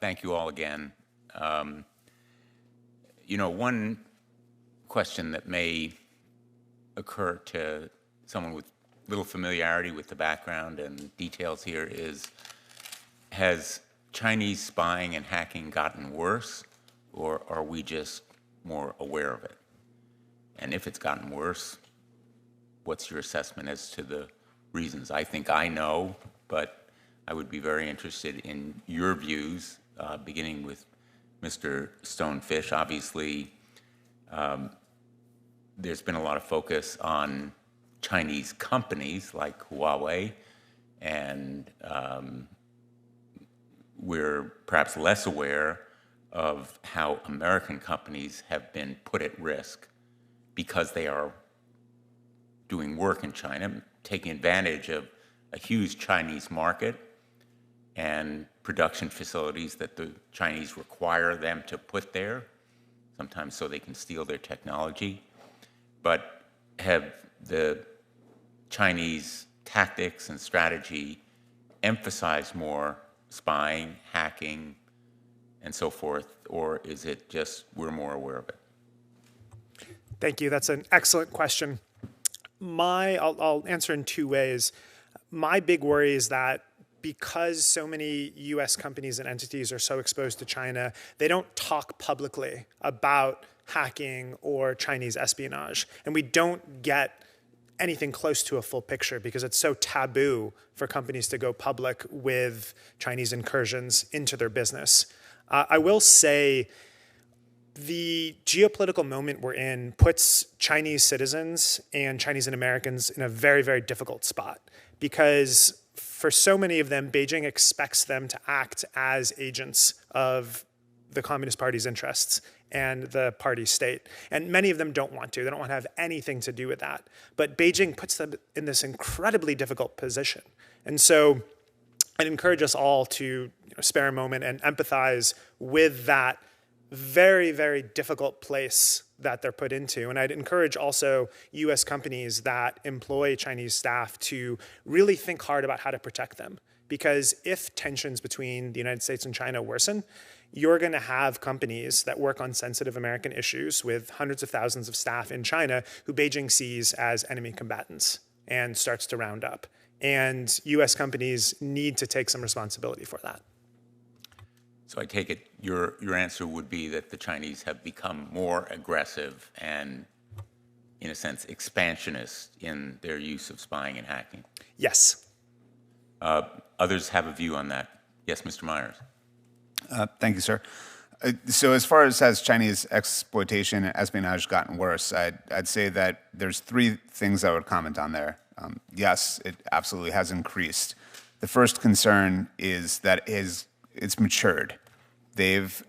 Thank you all again. One question that may occur to someone with little familiarity with the background and details here is, has Chinese spying and hacking gotten worse, or are we just more aware of it? And if it's gotten worse, what's your assessment as to the reasons? I think I know, but I would be very interested in your views, beginning with Mr. Stonefish. Obviously, there's been a lot of focus on Chinese companies like Huawei, and we're perhaps less aware of how American companies have been put at risk because they are doing work in China, taking advantage of a huge Chinese market and production facilities that the Chinese require them to put there, sometimes so they can steal their technology. But have the Chinese tactics and strategy emphasized more spying, hacking, and so forth, or is it just we're more aware of it? Thank you. That's an excellent question. I'll answer in two ways. My big worry is that because so many US companies and entities are so exposed to China, they don't talk publicly about hacking or Chinese espionage. And we don't get anything close to a full picture because it's so taboo for companies to go public with Chinese incursions into their business. I will say the geopolitical moment we're in puts Chinese citizens and Chinese and Americans in a very, very difficult spot because for so many of them, Beijing expects them to act as agents of the Communist Party's interests and the party state. And many of them don't want to. They don't want to have anything to do with that. But Beijing puts them in this incredibly difficult position. And so I'd encourage us all to spare a moment and empathize with that very, very difficult place that they're put into. And I'd encourage also US companies that employ Chinese staff to really think hard about how to protect them. Because if tensions between the United States and China worsen, you're going to have companies that work on sensitive American issues with hundreds of thousands of staff in China who Beijing sees as enemy combatants and starts to round up. And US companies need to take some responsibility for that. So I take it your answer would be that the Chinese have become more aggressive and, in a sense, expansionist in their use of spying and hacking. Yes. Others have a view on that. Yes, Mr. Myers. Thank you, sir. So as far as has Chinese exploitation and espionage gotten worse, I'd say that there's three things I would comment on there. Yes, it absolutely has increased. The first concern is that it's matured. They've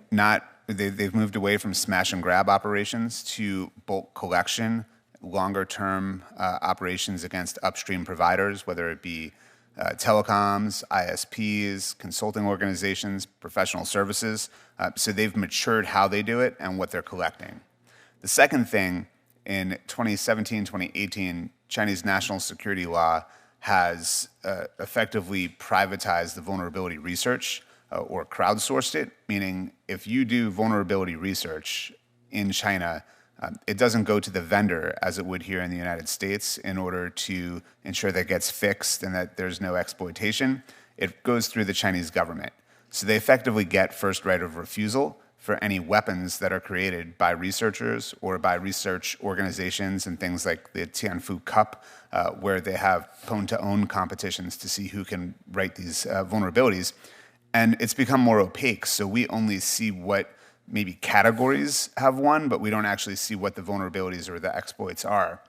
moved away from smash and grab operations to bulk collection, longer term operations against upstream providers, whether it be telecoms, ISPs, consulting organizations, professional services. So they've matured how they do it and what they're collecting. The second thing, in 2017, 2018, Chinese national security law has effectively privatized the vulnerability research or crowdsourced it, meaning if you do vulnerability research in China, it doesn't go to the vendor as it would here in the United States in order to ensure that it gets fixed and that there's no exploitation. It goes through the Chinese government. So they effectively get first right of refusal for any weapons that are created by researchers or by research organizations and things like the Tianfu Cup, where they have pwn-to-own competitions to see who can write these vulnerabilities. And it's become more opaque, so we only see what maybe categories have won, but we don't actually see what the vulnerabilities or the exploits are.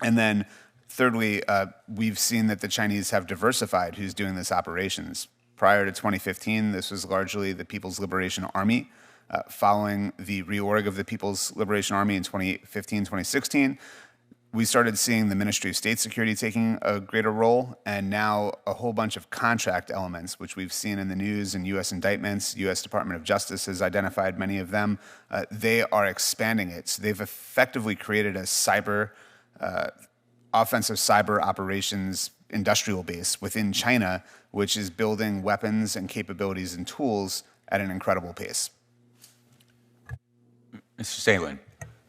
And then thirdly, we've seen that the Chinese have diversified who's doing these operations. Prior to 2015, this was largely the People's Liberation Army. Following the reorg of the People's Liberation Army in 2015, 2016, we started seeing the Ministry of State Security taking a greater role, and now a whole bunch of contract elements, which we've seen in the news and U.S. indictments. U.S. Department of Justice has identified many of them. They are expanding it. So they've effectively created a offensive cyber operations industrial base within China, which is building weapons and capabilities and tools at an incredible pace. Mr. Salin.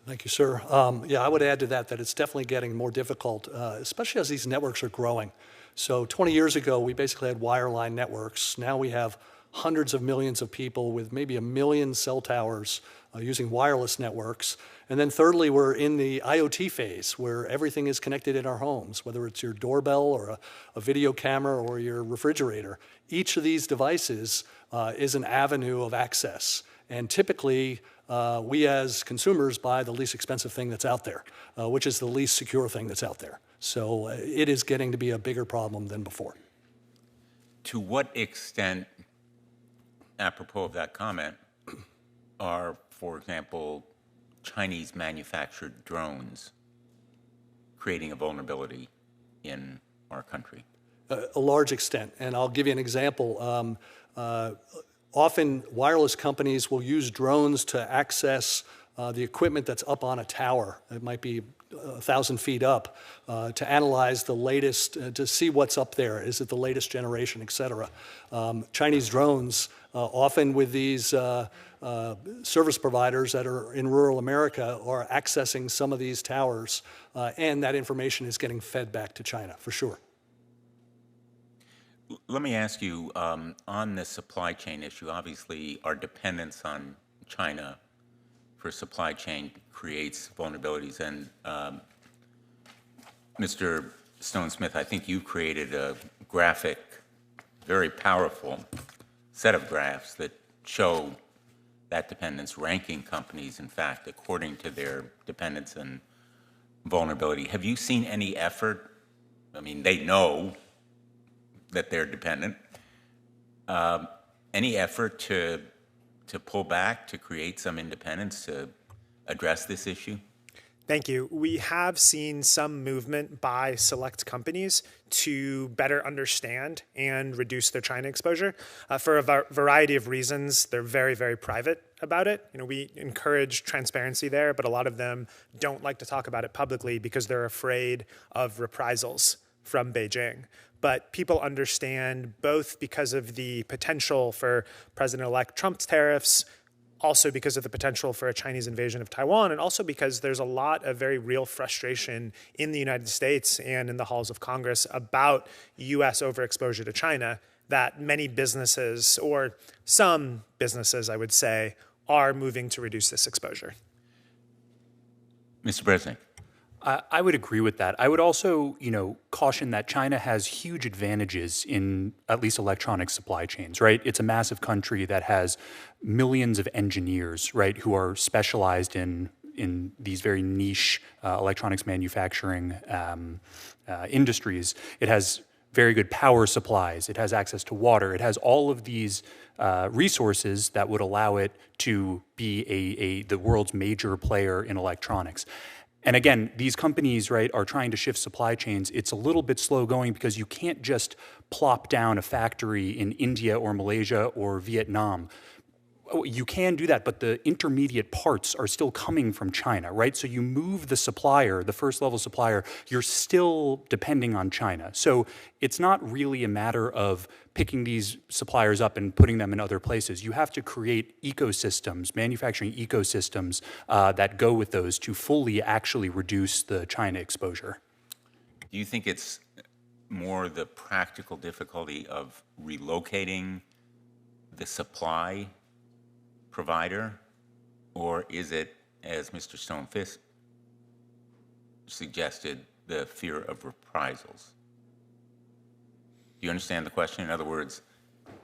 Thank you, sir. Yeah, I would add to that it's definitely getting more difficult, especially as these networks are growing. So 20 years ago, we basically had wireline networks. Now we have hundreds of millions of people with maybe 1 million cell towers using wireless networks. And then thirdly, we're in the IoT phase where everything is connected in our homes, whether it's your doorbell or a video camera or your refrigerator. Each of these devices is an avenue of access. And typically, we as consumers buy the least expensive thing that's out there, which is the least secure thing that's out there. So it is getting to be a bigger problem than before. To what extent, apropos of that comment, are, for example, Chinese manufactured drones creating a vulnerability in our country? A large extent, and I'll give you an example. Often wireless companies will use drones to access the equipment that's up on a tower. It might be 1,000 feet up to analyze the latest, to see what's up there. Is it the latest generation, et cetera? Chinese drones, often with these service providers that are in rural America, are accessing some of these towers, and that information is getting fed back to China, for sure. Let me ask you, on the supply chain issue, obviously our dependence on China for supply chain creates vulnerabilities. And Mr. Stone-Smith, I think you created a graphic, very powerful set of graphs that show that dependence, ranking companies, in fact, according to their dependence and vulnerability. Have you seen any effort? I mean, they know that they're dependent. Any effort to pull back, to create some independence, to address this issue? Thank you. We have seen some movement by select companies to better understand and reduce their China exposure. For a variety of reasons, they're very, very private about it. We encourage transparency there, but a lot of them don't like to talk about it publicly because they're afraid of reprisals from Beijing. But people understand, both because of the potential for President-elect Trump's tariffs, also because of the potential for a Chinese invasion of Taiwan, and also because there's a lot of very real frustration in the United States and in the halls of Congress about U.S. overexposure to China, that many businesses, or some businesses, I would say, are moving to reduce this exposure. Mr. President. I would agree with that. I would also, caution that China has huge advantages in at least electronic supply chains, right? It's a massive country that has millions of engineers, right, who are specialized in these very niche electronics manufacturing industries. It has very good power supplies. It has access to water. It has all of these resources that would allow it to be the world's major player in electronics. And again, these companies, right, are trying to shift supply chains. It's a little bit slow going because you can't just plop down a factory in India or Malaysia or Vietnam. You can do that, but the intermediate parts are still coming from China, right? So you move the supplier, the first level supplier, you're still depending on China. So it's not really a matter of picking these suppliers up and putting them in other places. You have to create ecosystems, manufacturing ecosystems that go with those to fully actually reduce the China exposure. Do you think it's more the practical difficulty of relocating the supply provider, or is it, as Mr. Stone-Smith suggested, the fear of reprisals? Do you understand the question? In other words,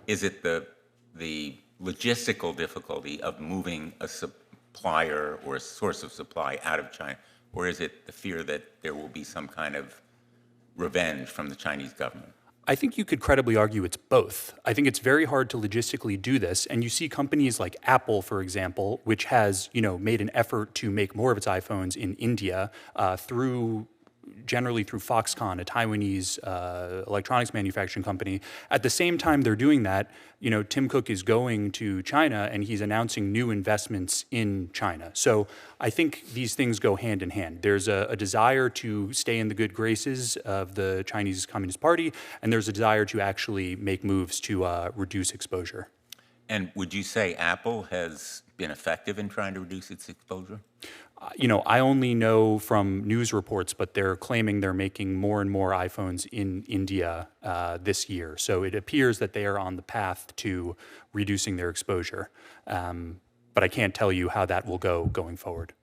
is it the logistical difficulty of moving a supplier or a source of supply out of China, or is it the fear that there will be some kind of revenge from the Chinese government? I think you could credibly argue it's both. I think it's very hard to logistically do this, and you see companies like Apple, for example, which has made an effort to make more of its iPhones in India generally through Foxconn, a Taiwanese electronics manufacturing company. At the same time they're doing that, Tim Cook is going to China and he's announcing new investments in China. So I think these things go hand in hand. There's a desire to stay in the good graces of the Chinese Communist Party, and there's a desire to actually make moves to reduce exposure. And would you say Apple has been effective in trying to reduce its exposure? I only know from news reports, but they're claiming they're making more and more iPhones in India this year. So it appears that they are on the path to reducing their exposure. But I can't tell you how that will go going forward.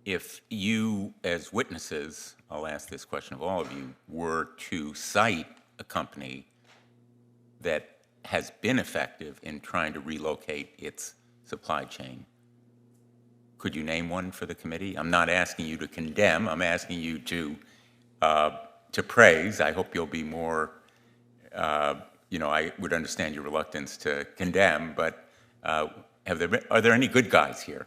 If you, as witnesses, I'll ask this question of all of you, were to cite a company that has been effective in trying to relocate its supply chain, could you name one for the committee? I'm not asking you to condemn. I'm asking you to praise. I hope you'll be more, I would understand your reluctance to condemn, but are there any good guys here?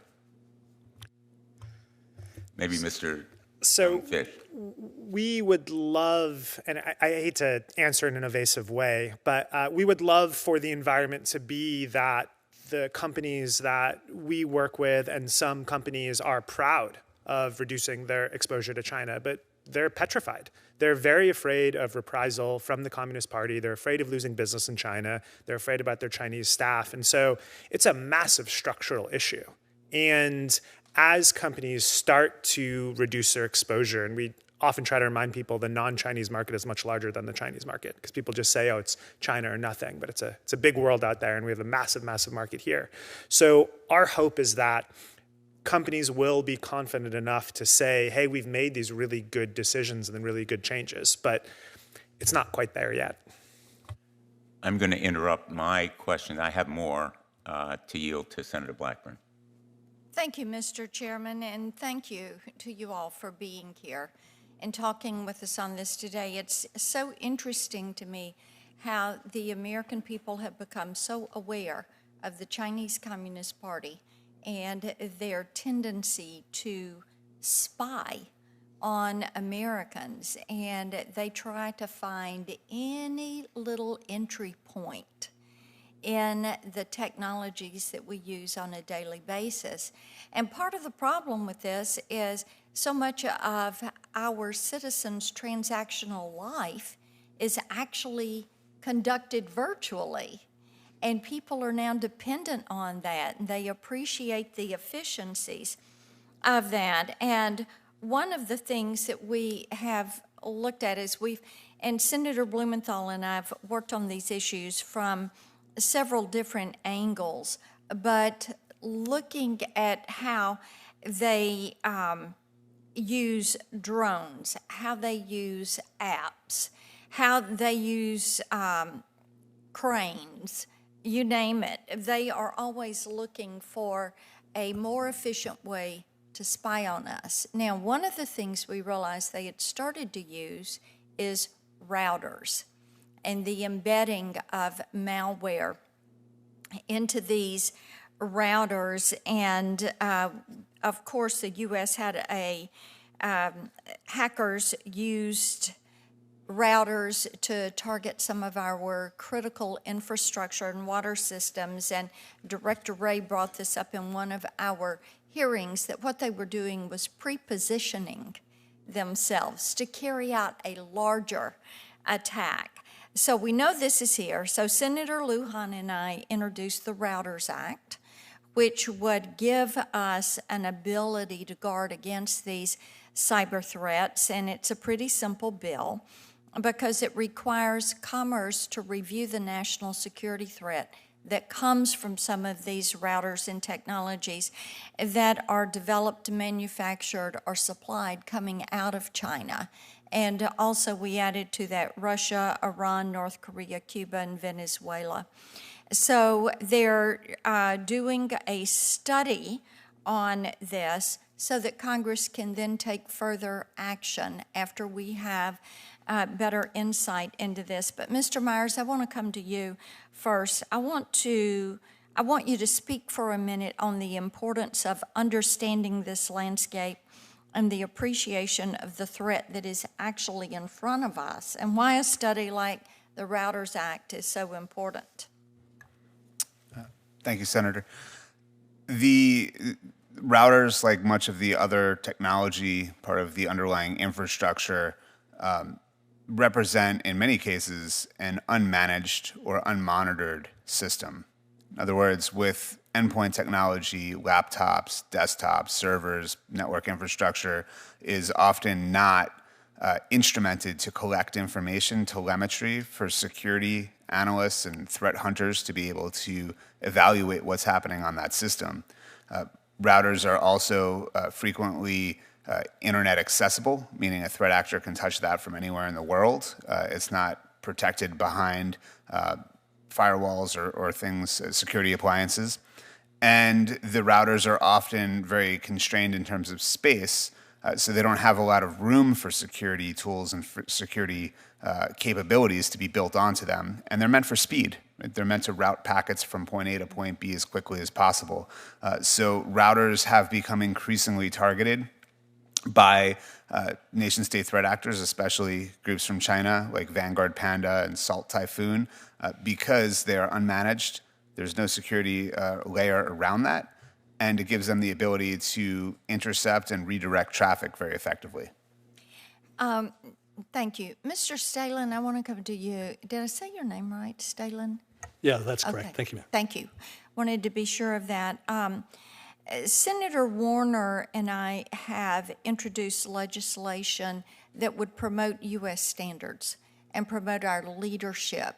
Maybe Mr. So fish. we would love, and I hate to answer in an evasive way, but we would love for the environment to be that the companies that we work with and some companies are proud of reducing their exposure to China, but they're petrified. They're very afraid of reprisal from the Communist Party. They're afraid of losing business in China. They're afraid about their Chinese staff. And so it's a massive structural issue. And as companies start to reduce their exposure, and we often try to remind people the non-Chinese market is much larger than the Chinese market, because people just say, oh, it's China or nothing, but it's a big world out there, and we have a massive, massive market here. So our hope is that companies will be confident enough to say, hey, we've made these really good decisions and really good changes, but it's not quite there yet. I'm going to interrupt my question. I have more to yield to Senator Blackburn. Thank you, Mr. Chairman, and thank you to you all for being here and talking with us on this today. It's so interesting to me how the American people have become so aware of the Chinese Communist Party and their tendency to spy on Americans, and they try to find any little entry point in the technologies that we use on a daily basis. And part of the problem with this is so much of our citizens' transactional life is actually conducted virtually. And people are now dependent on that, and they appreciate the efficiencies of that. And one of the things that we have looked at is and Senator Blumenthal and I have worked on these issues from several different angles, but looking at how they use drones, how they use apps, how they use cranes, you name it. They are always looking for a more efficient way to spy on us. Now, one of the things we realized they had started to use is routers and the embedding of malware into these routers. And of course, the U.S. had hackers used routers to target some of our critical infrastructure and water systems. And Director Ray brought this up in one of our hearings, that what they were doing was pre-positioning themselves to carry out a larger attack. So we know this is here. So Senator Lujan and I introduced the Routers Act, which would give us an ability to guard against these cyber threats. And it's a pretty simple bill because it requires Commerce to review the national security threat that comes from some of these routers and technologies that are developed, manufactured, or supplied coming out of China. And also we added to that Russia, Iran, North Korea, Cuba, and Venezuela. So they're doing a study on this so that Congress can then take further action after we have better insight into this. But Mr. Myers, I want to come to you first. I want you to speak for a minute on the importance of understanding this landscape and the appreciation of the threat that is actually in front of us, and why a study like the Routers Act is so important. Thank you, Senator. The routers, like much of the other technology, part of the underlying infrastructure, represent, in many cases, an unmanaged or unmonitored system. In other words, with endpoint technology, laptops, desktops, servers, network infrastructure is often not instrumented to collect information, telemetry, for security analysts and threat hunters to be able to evaluate what's happening on that system. Routers are also frequently internet accessible, meaning a threat actor can touch that from anywhere in the world. It's not protected behind firewalls or things, security appliances. And the routers are often very constrained in terms of space, so they don't have a lot of room for security tools and for security capabilities to be built onto them. And they're meant for speed. They're meant to route packets from point A to point B as quickly as possible. So routers have become increasingly targeted by nation-state threat actors, especially groups from China like Vanguard Panda and Salt Typhoon, because they are unmanaged. There's no security layer around that, and it gives them the ability to intercept and redirect traffic very effectively. Thank you. Mr. Stalin, I want to come to you. Did I say your name right, Stalin? Yeah, that's correct. Okay. Thank you, ma'am. Thank you. Wanted to be sure of that. Senator Warner and I have introduced legislation that would promote U.S. standards and promote our leadership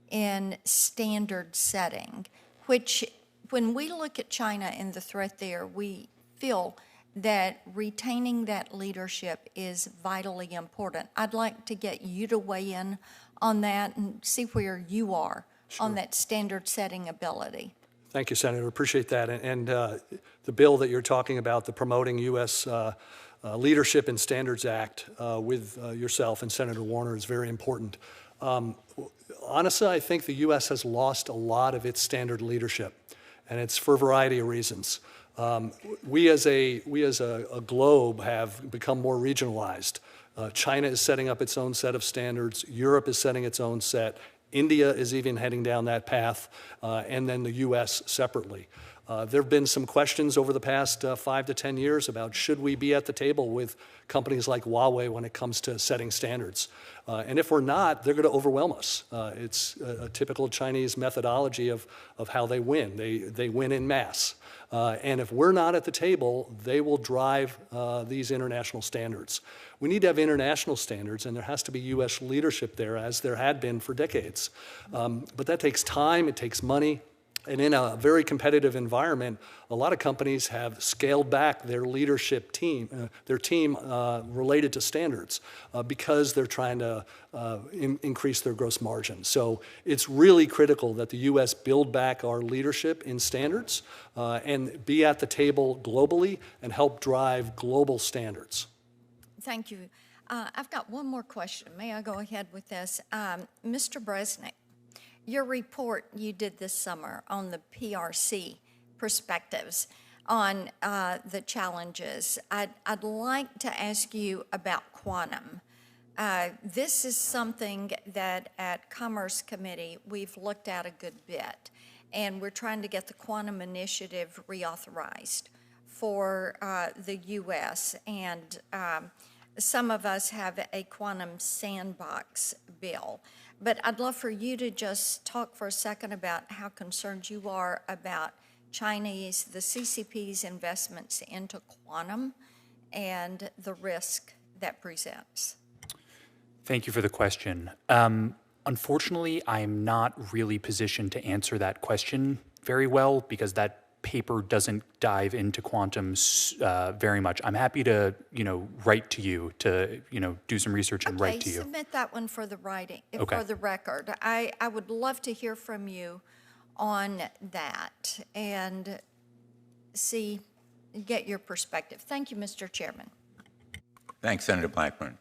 in standard setting, which when we look at China and the threat there, we feel that retaining that leadership is vitally important. I'd like to get you to weigh in on that and see where you are on that standard setting ability. Thank you, Senator. Appreciate that. And the bill that you're talking about, the Promoting U.S. Leadership in Standards Act with yourself and Senator Warner is very important. Honestly, I think the U.S. has lost a lot of its standard leadership, and it's for a variety of reasons. We as a globe have become more regionalized. China is setting up its own set of standards. Europe is setting its own set. India is even heading down that path, and then the U.S. separately. There have been some questions over the past 5 to 10 years about should we be at the table with companies like Huawei when it comes to setting standards. And if we're not, they're going to overwhelm us. It's a typical Chinese methodology of how they win. They win in mass. And if we're not at the table, they will drive these international standards. We need to have international standards, and there has to be U.S. leadership there, as there had been for decades. But that takes time, it takes money, and in a very competitive environment, a lot of companies have scaled back their leadership team, related to standards, because they're trying to increase their gross margin. So it's really critical that the U.S. build back our leadership in standards and be at the table globally and help drive global standards. Thank you. I've got one more question. May I go ahead with this? Mr. Bresnik, your report you did this summer on the PRC perspectives on the challenges, I'd like to ask you about quantum. This is something that at Commerce Committee we've looked at a good bit, and we're trying to get the quantum initiative reauthorized for the U.S., and some of us have a quantum sandbox bill. But I'd love for you to just talk for a second about how concerned you are about the CCP's investments into quantum and the risk that presents. Thank you for the question. Unfortunately, I'm not really positioned to answer that question very well because that paper doesn't dive into quantums very much. I'm happy to, write to you to, do some research and write to you. Submit that one for the writing, Okay. for the record. I would love to hear from you on that and get your perspective. Thank you, Mr. Chairman. Thanks, Senator Blackburn.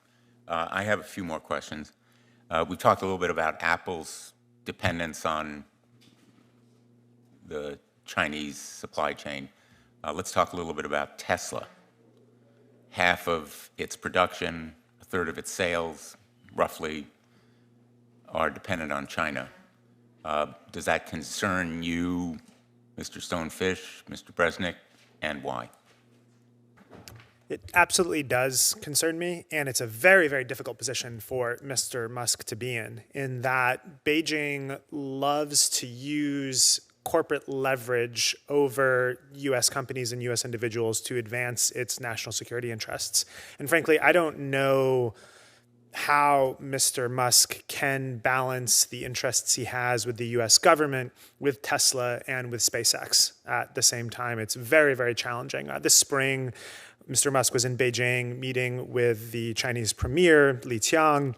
I have a few more questions. We talked a little bit about Apple's dependence on the Chinese supply chain. Let's talk a little bit about Tesla. Half of its production, a third of its sales, roughly, are dependent on China. Does that concern you, Mr. Stonefish, Mr. Bresnik, and why? It absolutely does concern me, and it's a very, very difficult position for Mr. Musk to be in that Beijing loves to use corporate leverage over U.S. companies and U.S. individuals to advance its national security interests. And frankly, I don't know how Mr. Musk can balance the interests he has with the U.S. government, with Tesla, and with SpaceX at the same time. It's very, very challenging. This spring, Mr. Musk was in Beijing meeting with the Chinese premier, Li Qiang.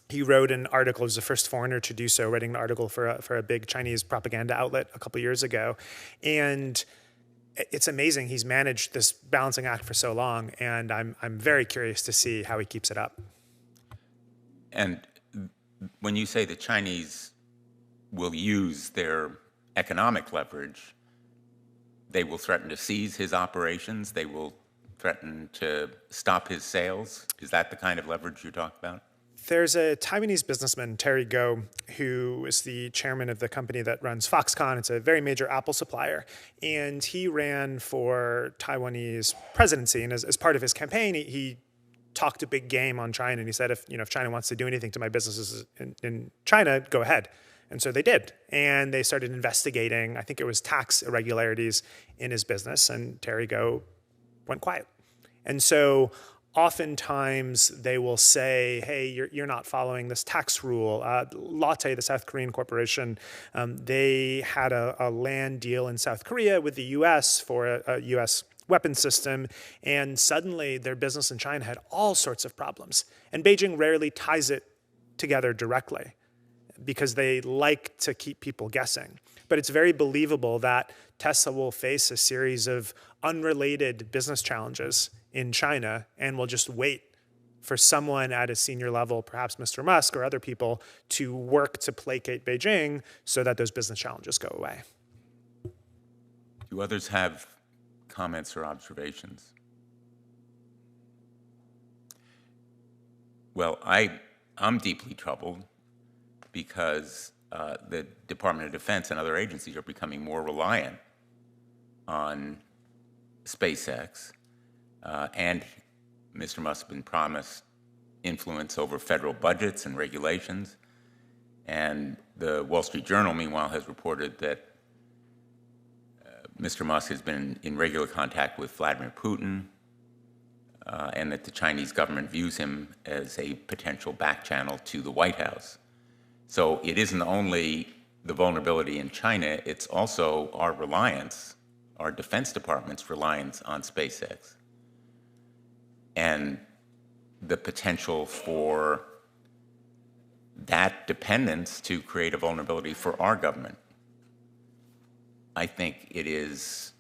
He wrote an article, he was the first foreigner to do so, writing an article for a big Chinese propaganda outlet a couple years ago. And it's amazing he's managed this balancing act for so long, and I'm very curious to see how he keeps it up. And when you say the Chinese will use their economic leverage, they will threaten to seize his operations, they will threaten to stop his sales? Is that the kind of leverage you're talking about? There's a Taiwanese businessman, Terry Goh, who is the chairman of the company that runs Foxconn. It's a very major Apple supplier. And he ran for Taiwanese presidency. And as part of his campaign, he talked a big game on China. And he said, if China wants to do anything to my businesses in China, go ahead. And so they did. And they started investigating, I think it was tax irregularities in his business. And Terry Goh went quiet. And so oftentimes they will say, hey, you're not following this tax rule. Lotte, the South Korean corporation, they had a land deal in South Korea with the U.S. for a U.S. weapons system, and suddenly their business in China had all sorts of problems. And Beijing rarely ties it together directly because they like to keep people guessing. But it's very believable that Tesla will face a series of unrelated business challenges in China and will just wait for someone at a senior level, perhaps Mr. Musk or other people, to work to placate Beijing so that those business challenges go away. Do others have comments or observations? Well, I'm deeply troubled because the Department of Defense and other agencies are becoming more reliant on SpaceX. And Mr. Musk has been promised influence over federal budgets and regulations. And the Wall Street Journal, meanwhile, has reported that Mr. Musk has been in regular contact with Vladimir Putin, and that the Chinese government views him as a potential back channel to the White House. So it isn't only the vulnerability in China, it's also our reliance, our Defense Department's reliance on SpaceX, and the potential for that dependence to create a vulnerability for our government. I think it is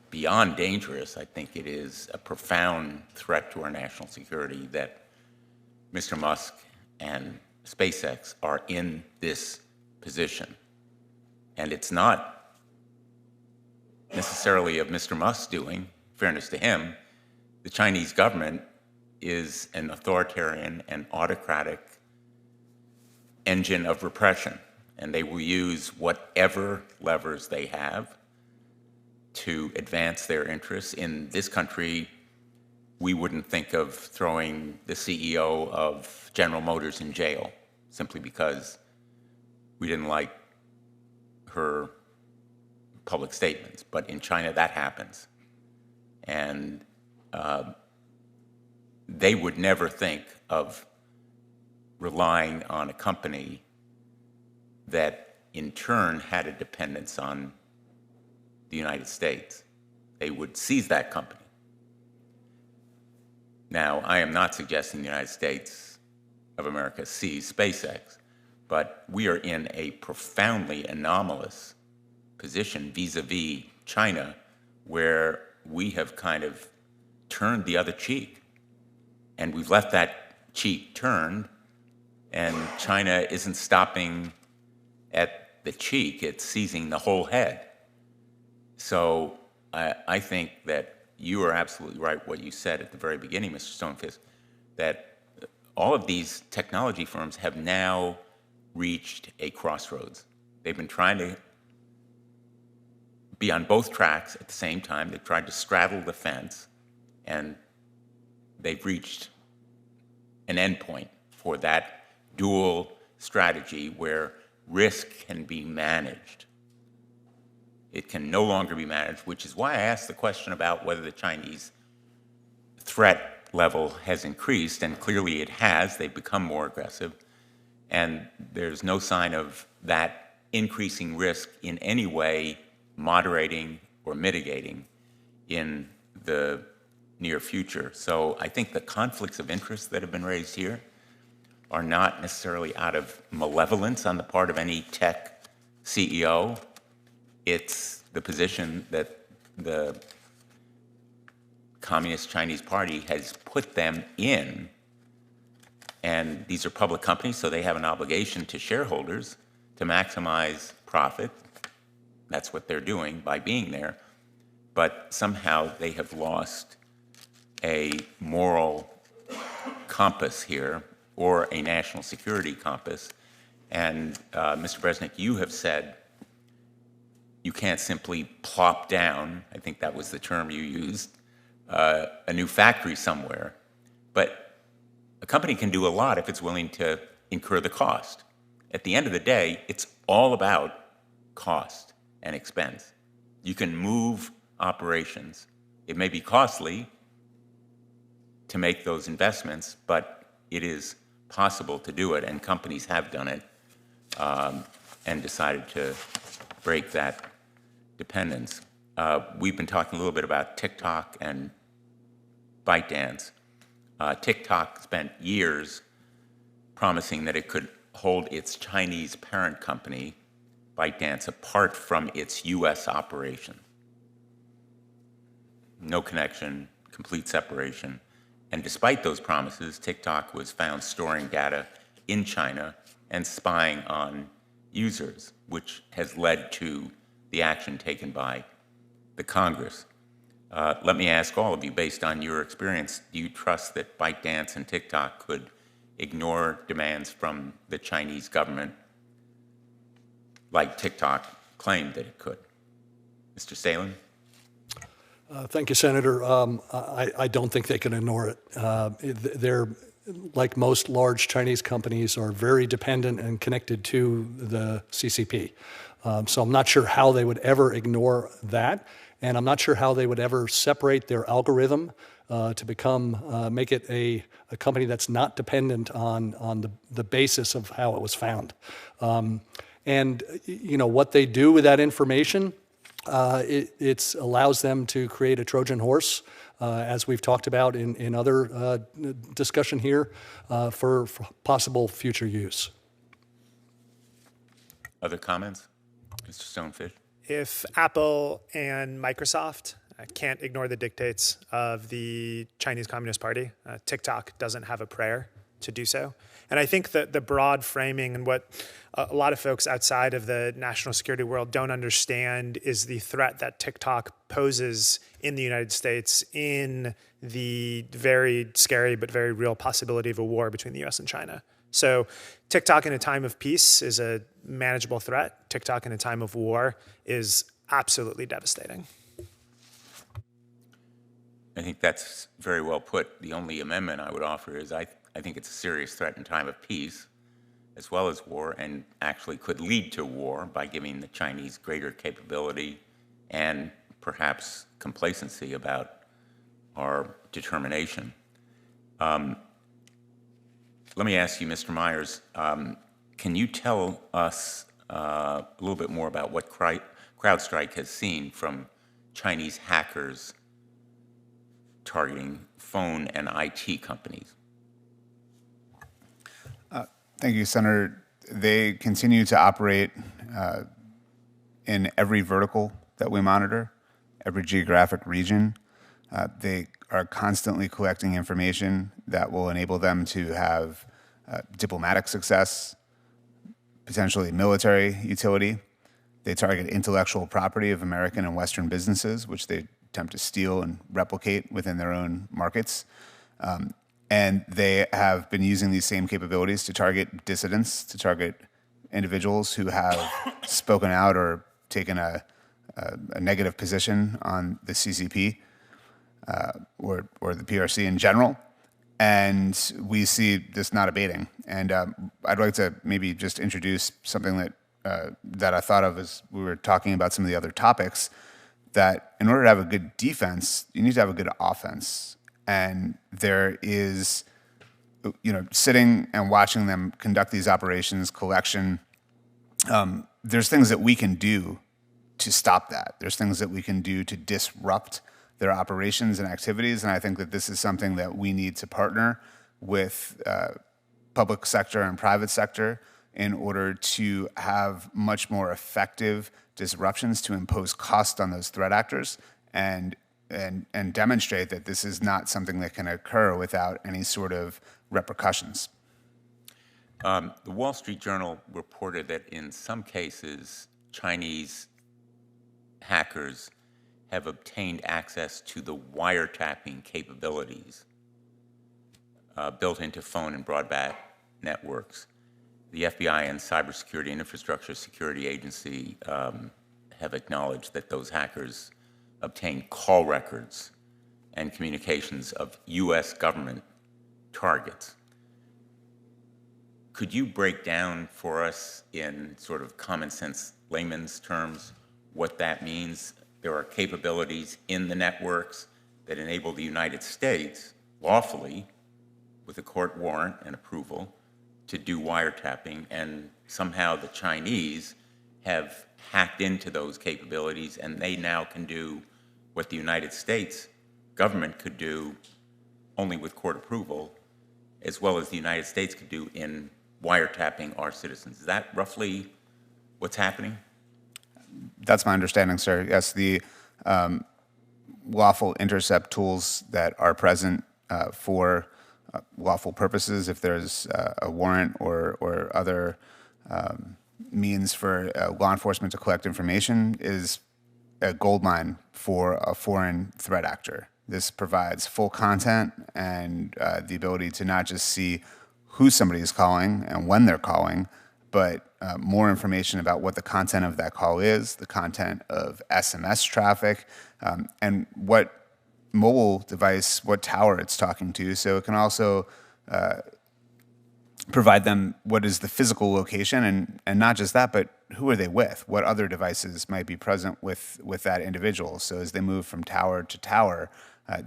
beyond dangerous. I think it is a profound threat to our national security that Mr. Musk and SpaceX are in this position. And it's not necessarily of Mr. Musk's doing, fairness to him. The Chinese government is an authoritarian and autocratic engine of repression, and they will use whatever levers they have to advance their interests. In this country, we wouldn't think of throwing the CEO of General Motors in jail simply because we didn't like her public statements. But in China, that happens. And they would never think of relying on a company that in turn had a dependence on the United States. They would seize that company. Now, I am not suggesting the United States of America seize SpaceX, but we are in a profoundly anomalous position vis-a-vis China, where we have kind of turned the other cheek. And we've left that cheek turned, and China isn't stopping at the cheek, it's seizing the whole head. So I think that you are absolutely right what you said at the very beginning, Mr. Stonefist, that all of these technology firms have now reached a crossroads. They've been trying to be on both tracks at the same time. They've tried to straddle the fence, and they've reached an endpoint for that dual strategy where risk can be managed. It can no longer be managed, which is why I asked the question about whether the Chinese threat level has increased, and clearly it has. They've become more aggressive, and there's no sign of that increasing risk in any way moderating or mitigating in the near future. So I think the conflicts of interest that have been raised here are not necessarily out of malevolence on the part of any tech CEO. It's the position that the Communist Chinese Party has put them in. And these are public companies, so they have an obligation to shareholders to maximize profit. That's what they're doing by being there. But somehow they have lost a moral compass here or a national security compass. And Mr. Bresnik, you have said you can't simply plop down, I think that was the term you used, a new factory somewhere. But a company can do a lot if it's willing to incur the cost. At the end of the day, it's all about cost and expense. You can move operations. It may be costly to make those investments, but it is possible to do it, and companies have done it and decided to break that dependence. We've been talking a little bit about TikTok and ByteDance. TikTok spent years promising that it could hold its Chinese parent company, ByteDance, apart from its U.S. operation. No connection, complete separation. And despite those promises, TikTok was found storing data in China and spying on users, which has led to the action taken by the Congress. Let me ask all of you, based on your experience, do you trust that ByteDance and TikTok could ignore demands from the Chinese government like TikTok claimed that it could? Mr. Salem? Thank you, Senator. I don't think they can ignore it. They're, like most large Chinese companies, are very dependent and connected to the CCP. So I'm not sure how they would ever ignore that, and I'm not sure how they would ever separate their algorithm to become, make it a company that's not dependent on the basis of how it was found. And you know, what they do with that information, it allows them to create a Trojan horse, as we've talked about in other discussion here, for possible future use. Other comments? Mr. Stonefish? If Apple and Microsoft can't ignore the dictates of the Chinese Communist Party, TikTok doesn't have a prayer to do so. And I think that the broad framing and what a lot of folks outside of the national security world don't understand is the threat that TikTok poses in the United States in the very scary but very real possibility of a war between the US and China. So TikTok in a time of peace is a manageable threat. TikTok in a time of war is absolutely devastating. I think that's very well put. The only amendment I would offer is I think it's a serious threat in time of peace as well as war, and actually could lead to war by giving the Chinese greater capability and perhaps complacency about our determination. Let me ask you, Mr. Myers, can you tell us a little bit more about what CrowdStrike has seen from Chinese hackers targeting phone and IT companies? Thank you, Senator. They continue to operate in every vertical that we monitor, every geographic region. They are constantly collecting information that will enable them to have diplomatic success, potentially military utility. They target intellectual property of American and Western businesses, which they attempt to steal and replicate within their own markets. And they have been using these same capabilities to target dissidents, to target individuals who have spoken out or taken a negative position on the CCP or the PRC in general. And we see this not abating. And I'd like to maybe just introduce something that I thought of as we were talking about some of the other topics, that in order to have a good defense, you need to have a good offense. And there is, sitting and watching them conduct these operations, collection, there's things that we can do to stop that. There's things that we can do to disrupt their operations and activities. And I think that this is something that we need to partner with public sector and private sector in order to have much more effective disruptions to impose cost on those threat actors and demonstrate that this is not something that can occur without any sort of repercussions. The Wall Street Journal reported that in some cases, Chinese hackers have obtained access to the wiretapping capabilities built into phone and broadband networks. The FBI and Cybersecurity and Infrastructure Security Agency have acknowledged that those hackers obtained call records and communications of U.S. government targets. Could you break down for us in sort of common sense layman's terms what that means? There are capabilities in the networks that enable the United States lawfully, with a court warrant and approval, to do wiretapping, and somehow the Chinese have hacked into those capabilities, and they now can do what the United States government could do only with court approval, as well as the United States could do in wiretapping our citizens. Is that roughly what's happening? That's my understanding, sir. Yes, the lawful intercept tools that are present for lawful purposes, if there's a warrant or other means for law enforcement to collect information, is a goldmine for a foreign threat actor. This provides full content and the ability to not just see who somebody is calling and when they're calling, but more information about what the content of that call is, the content of SMS traffic, and what mobile device, what tower it's talking to. So it can also provide them what is the physical location, and not just that, but who are they with? What other devices might be present with that individual? So as they move from tower to tower,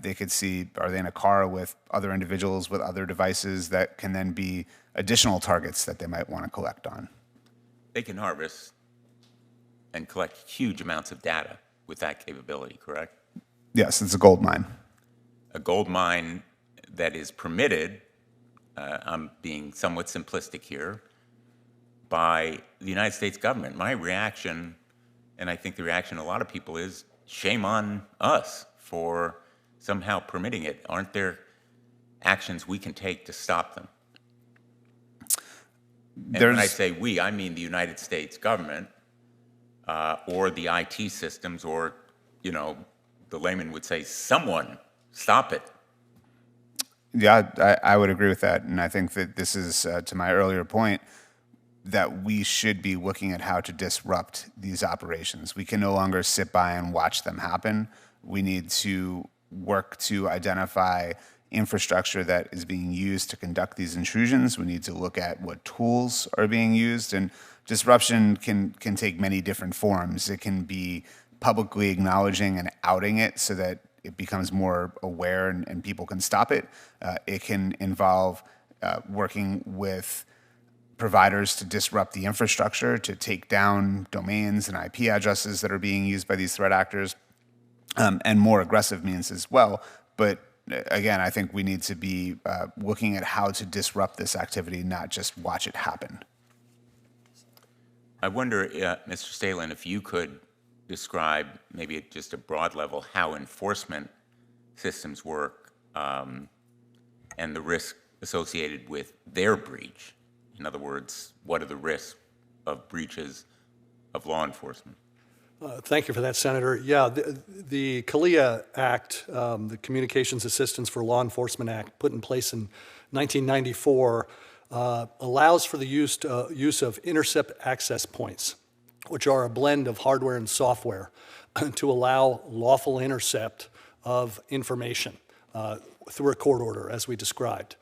they could see, are they in a car with other individuals with other devices that can then be additional targets that they might want to collect on? They can harvest and collect huge amounts of data with that capability, correct? Yes, it's a gold mine. A gold mine that is permitted, I'm being somewhat simplistic here, by the United States government. My reaction, and I think the reaction of a lot of people, is shame on us for somehow permitting it. Aren't there actions we can take to stop them? And when I say we, I mean the United States government or the IT systems, or, you know, the layman would say, someone stop it. Yeah, I would agree with that. And I think that this is, to my earlier point, that we should be looking at how to disrupt these operations. We can no longer sit by and watch them happen. We need to work to identify infrastructure that is being used to conduct these intrusions. We need to look at what tools are being used. And disruption can take many different forms. It can be publicly acknowledging and outing it so that it becomes more aware and people can stop it. It can involve working with providers to disrupt the infrastructure, to take down domains and IP addresses that are being used by these threat actors, and more aggressive means as well. But again, I think we need to be looking at how to disrupt this activity, not just watch it happen. I wonder, Mr. Stalin, if you could describe, maybe at just a broad level, how enforcement systems work and the risk associated with their breach. In other words, what are the risks of breaches of law enforcement? Thank you for that, Senator. Yeah, the CALEA Act, the Communications Assistance for Law Enforcement Act, put in place in 1994, allows for the use of intercept access points, which are a blend of hardware and software, to allow lawful intercept of information through a court order, as we described.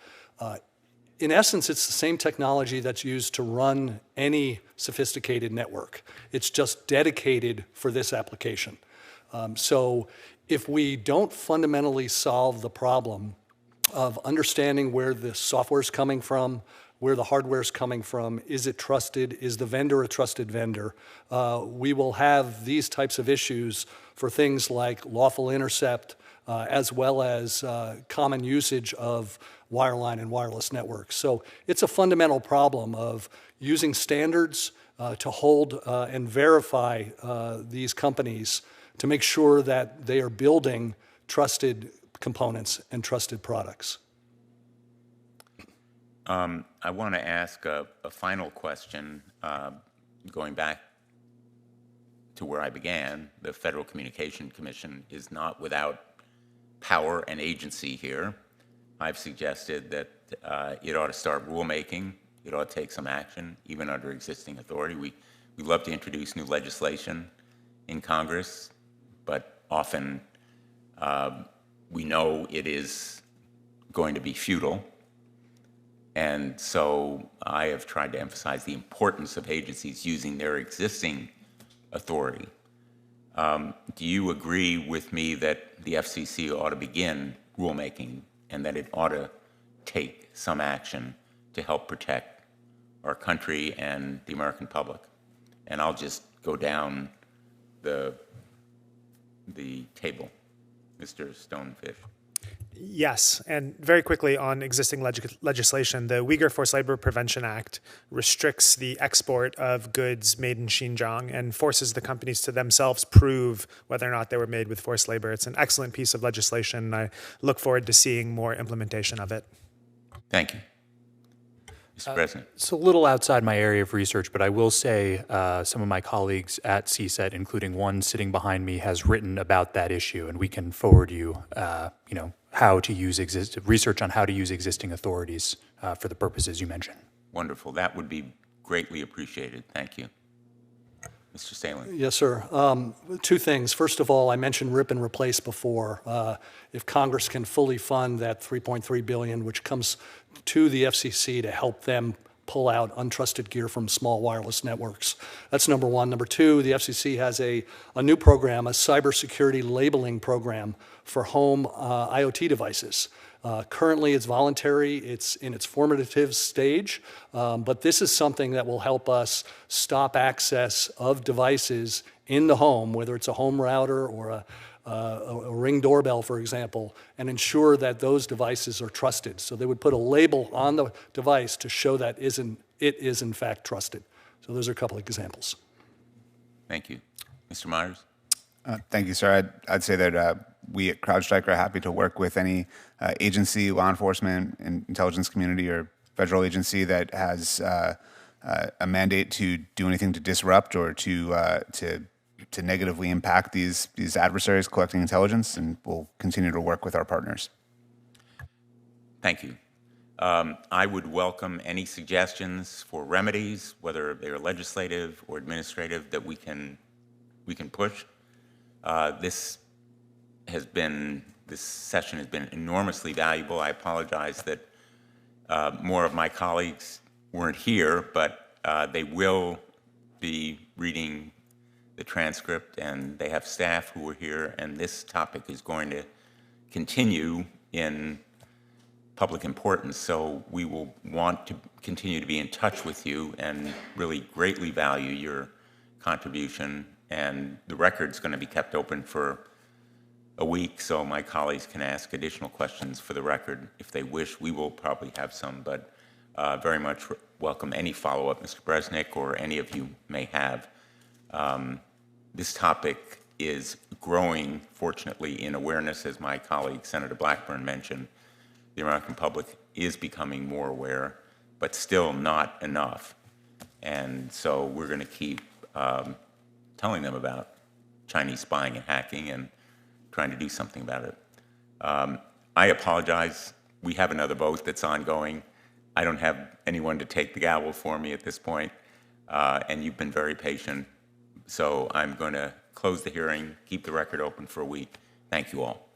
In essence, it's the same technology that's used to run any sophisticated network. It's just dedicated for this application. So if we don't fundamentally solve the problem of understanding where the software is coming from, where the hardware is coming from, is it trusted, is the vendor a trusted vendor, we will have these types of issues for things like lawful intercept, as well as common usage of wireline and wireless networks. So it's a fundamental problem of using standards to hold and verify these companies to make sure that they are building trusted components and trusted products. I want to ask a final question, going back to where I began, the Federal Communication Commission is not without power and agency here. I've suggested that it ought to start rulemaking. It ought to take some action, even under existing authority. We love to introduce new legislation in Congress, but often we know it is going to be futile. And so I have tried to emphasize the importance of agencies using their existing authority. Do you agree with me that the FCC ought to begin rulemaking and that it ought to take some action to help protect our country and the American public? And I'll just go down the table. Mr. Stonefish. Yes, and very quickly on existing legislation, the Uyghur Forced Labor Prevention Act restricts the export of goods made in Xinjiang and forces the companies to themselves prove whether or not they were made with forced labor. It's an excellent piece of legislation, and I look forward to seeing more implementation of it. Thank you. Mr. President. It's a little outside my area of research, but I will say some of my colleagues at CSET, including one sitting behind me, has written about that issue, and we can forward you, how to use research on how to use existing authorities for the purposes you mentioned. Wonderful. That would be greatly appreciated. Thank you. Mr. Stalin. Yes, sir. Two things. First of all, I mentioned rip and replace before. If Congress can fully fund that $3.3 billion, which comes to the FCC to help them pull out untrusted gear from small wireless networks. That's number one. Number two, the FCC has a new program, a cybersecurity labeling program for home IoT devices. Currently, it's voluntary. It's in its formative stage, but this is something that will help us stop access of devices in the home, whether it's a home router or a Ring doorbell, for example, and ensure that those devices are trusted. So they would put a label on the device to show that it is in fact trusted. So those are a couple of examples. Thank you. Mr. Myers? Thank you, sir. I'd say that we at CrowdStrike are happy to work with any agency, law enforcement, intelligence community, or federal agency that has a mandate to do anything to disrupt or to negatively impact these adversaries collecting intelligence, and we'll continue to work with our partners. Thank you. I would welcome any suggestions for remedies, whether they're legislative or administrative, that we can push. This session has been enormously valuable. I apologize that more of my colleagues weren't here, but they will be reading the transcript, and they have staff who were here, and this topic is going to continue in public importance. So we will want to continue to be in touch with you and really greatly value your contribution. And the record's going to be kept open for a week, so my colleagues can ask additional questions for the record if they wish. We will probably have some, but very much welcome any follow-up Mr. Bresnik or any of you may have. This topic is growing, fortunately, in awareness, as my colleague Senator Blackburn mentioned. The American public is becoming more aware, but still not enough. And so we're going to keep telling them about Chinese spying and hacking and trying to do something about it. I apologize. We have another vote that's ongoing. I don't have anyone to take the gavel for me at this point, and you've been very patient. So I'm going to close the hearing, keep the record open for a week. Thank you all.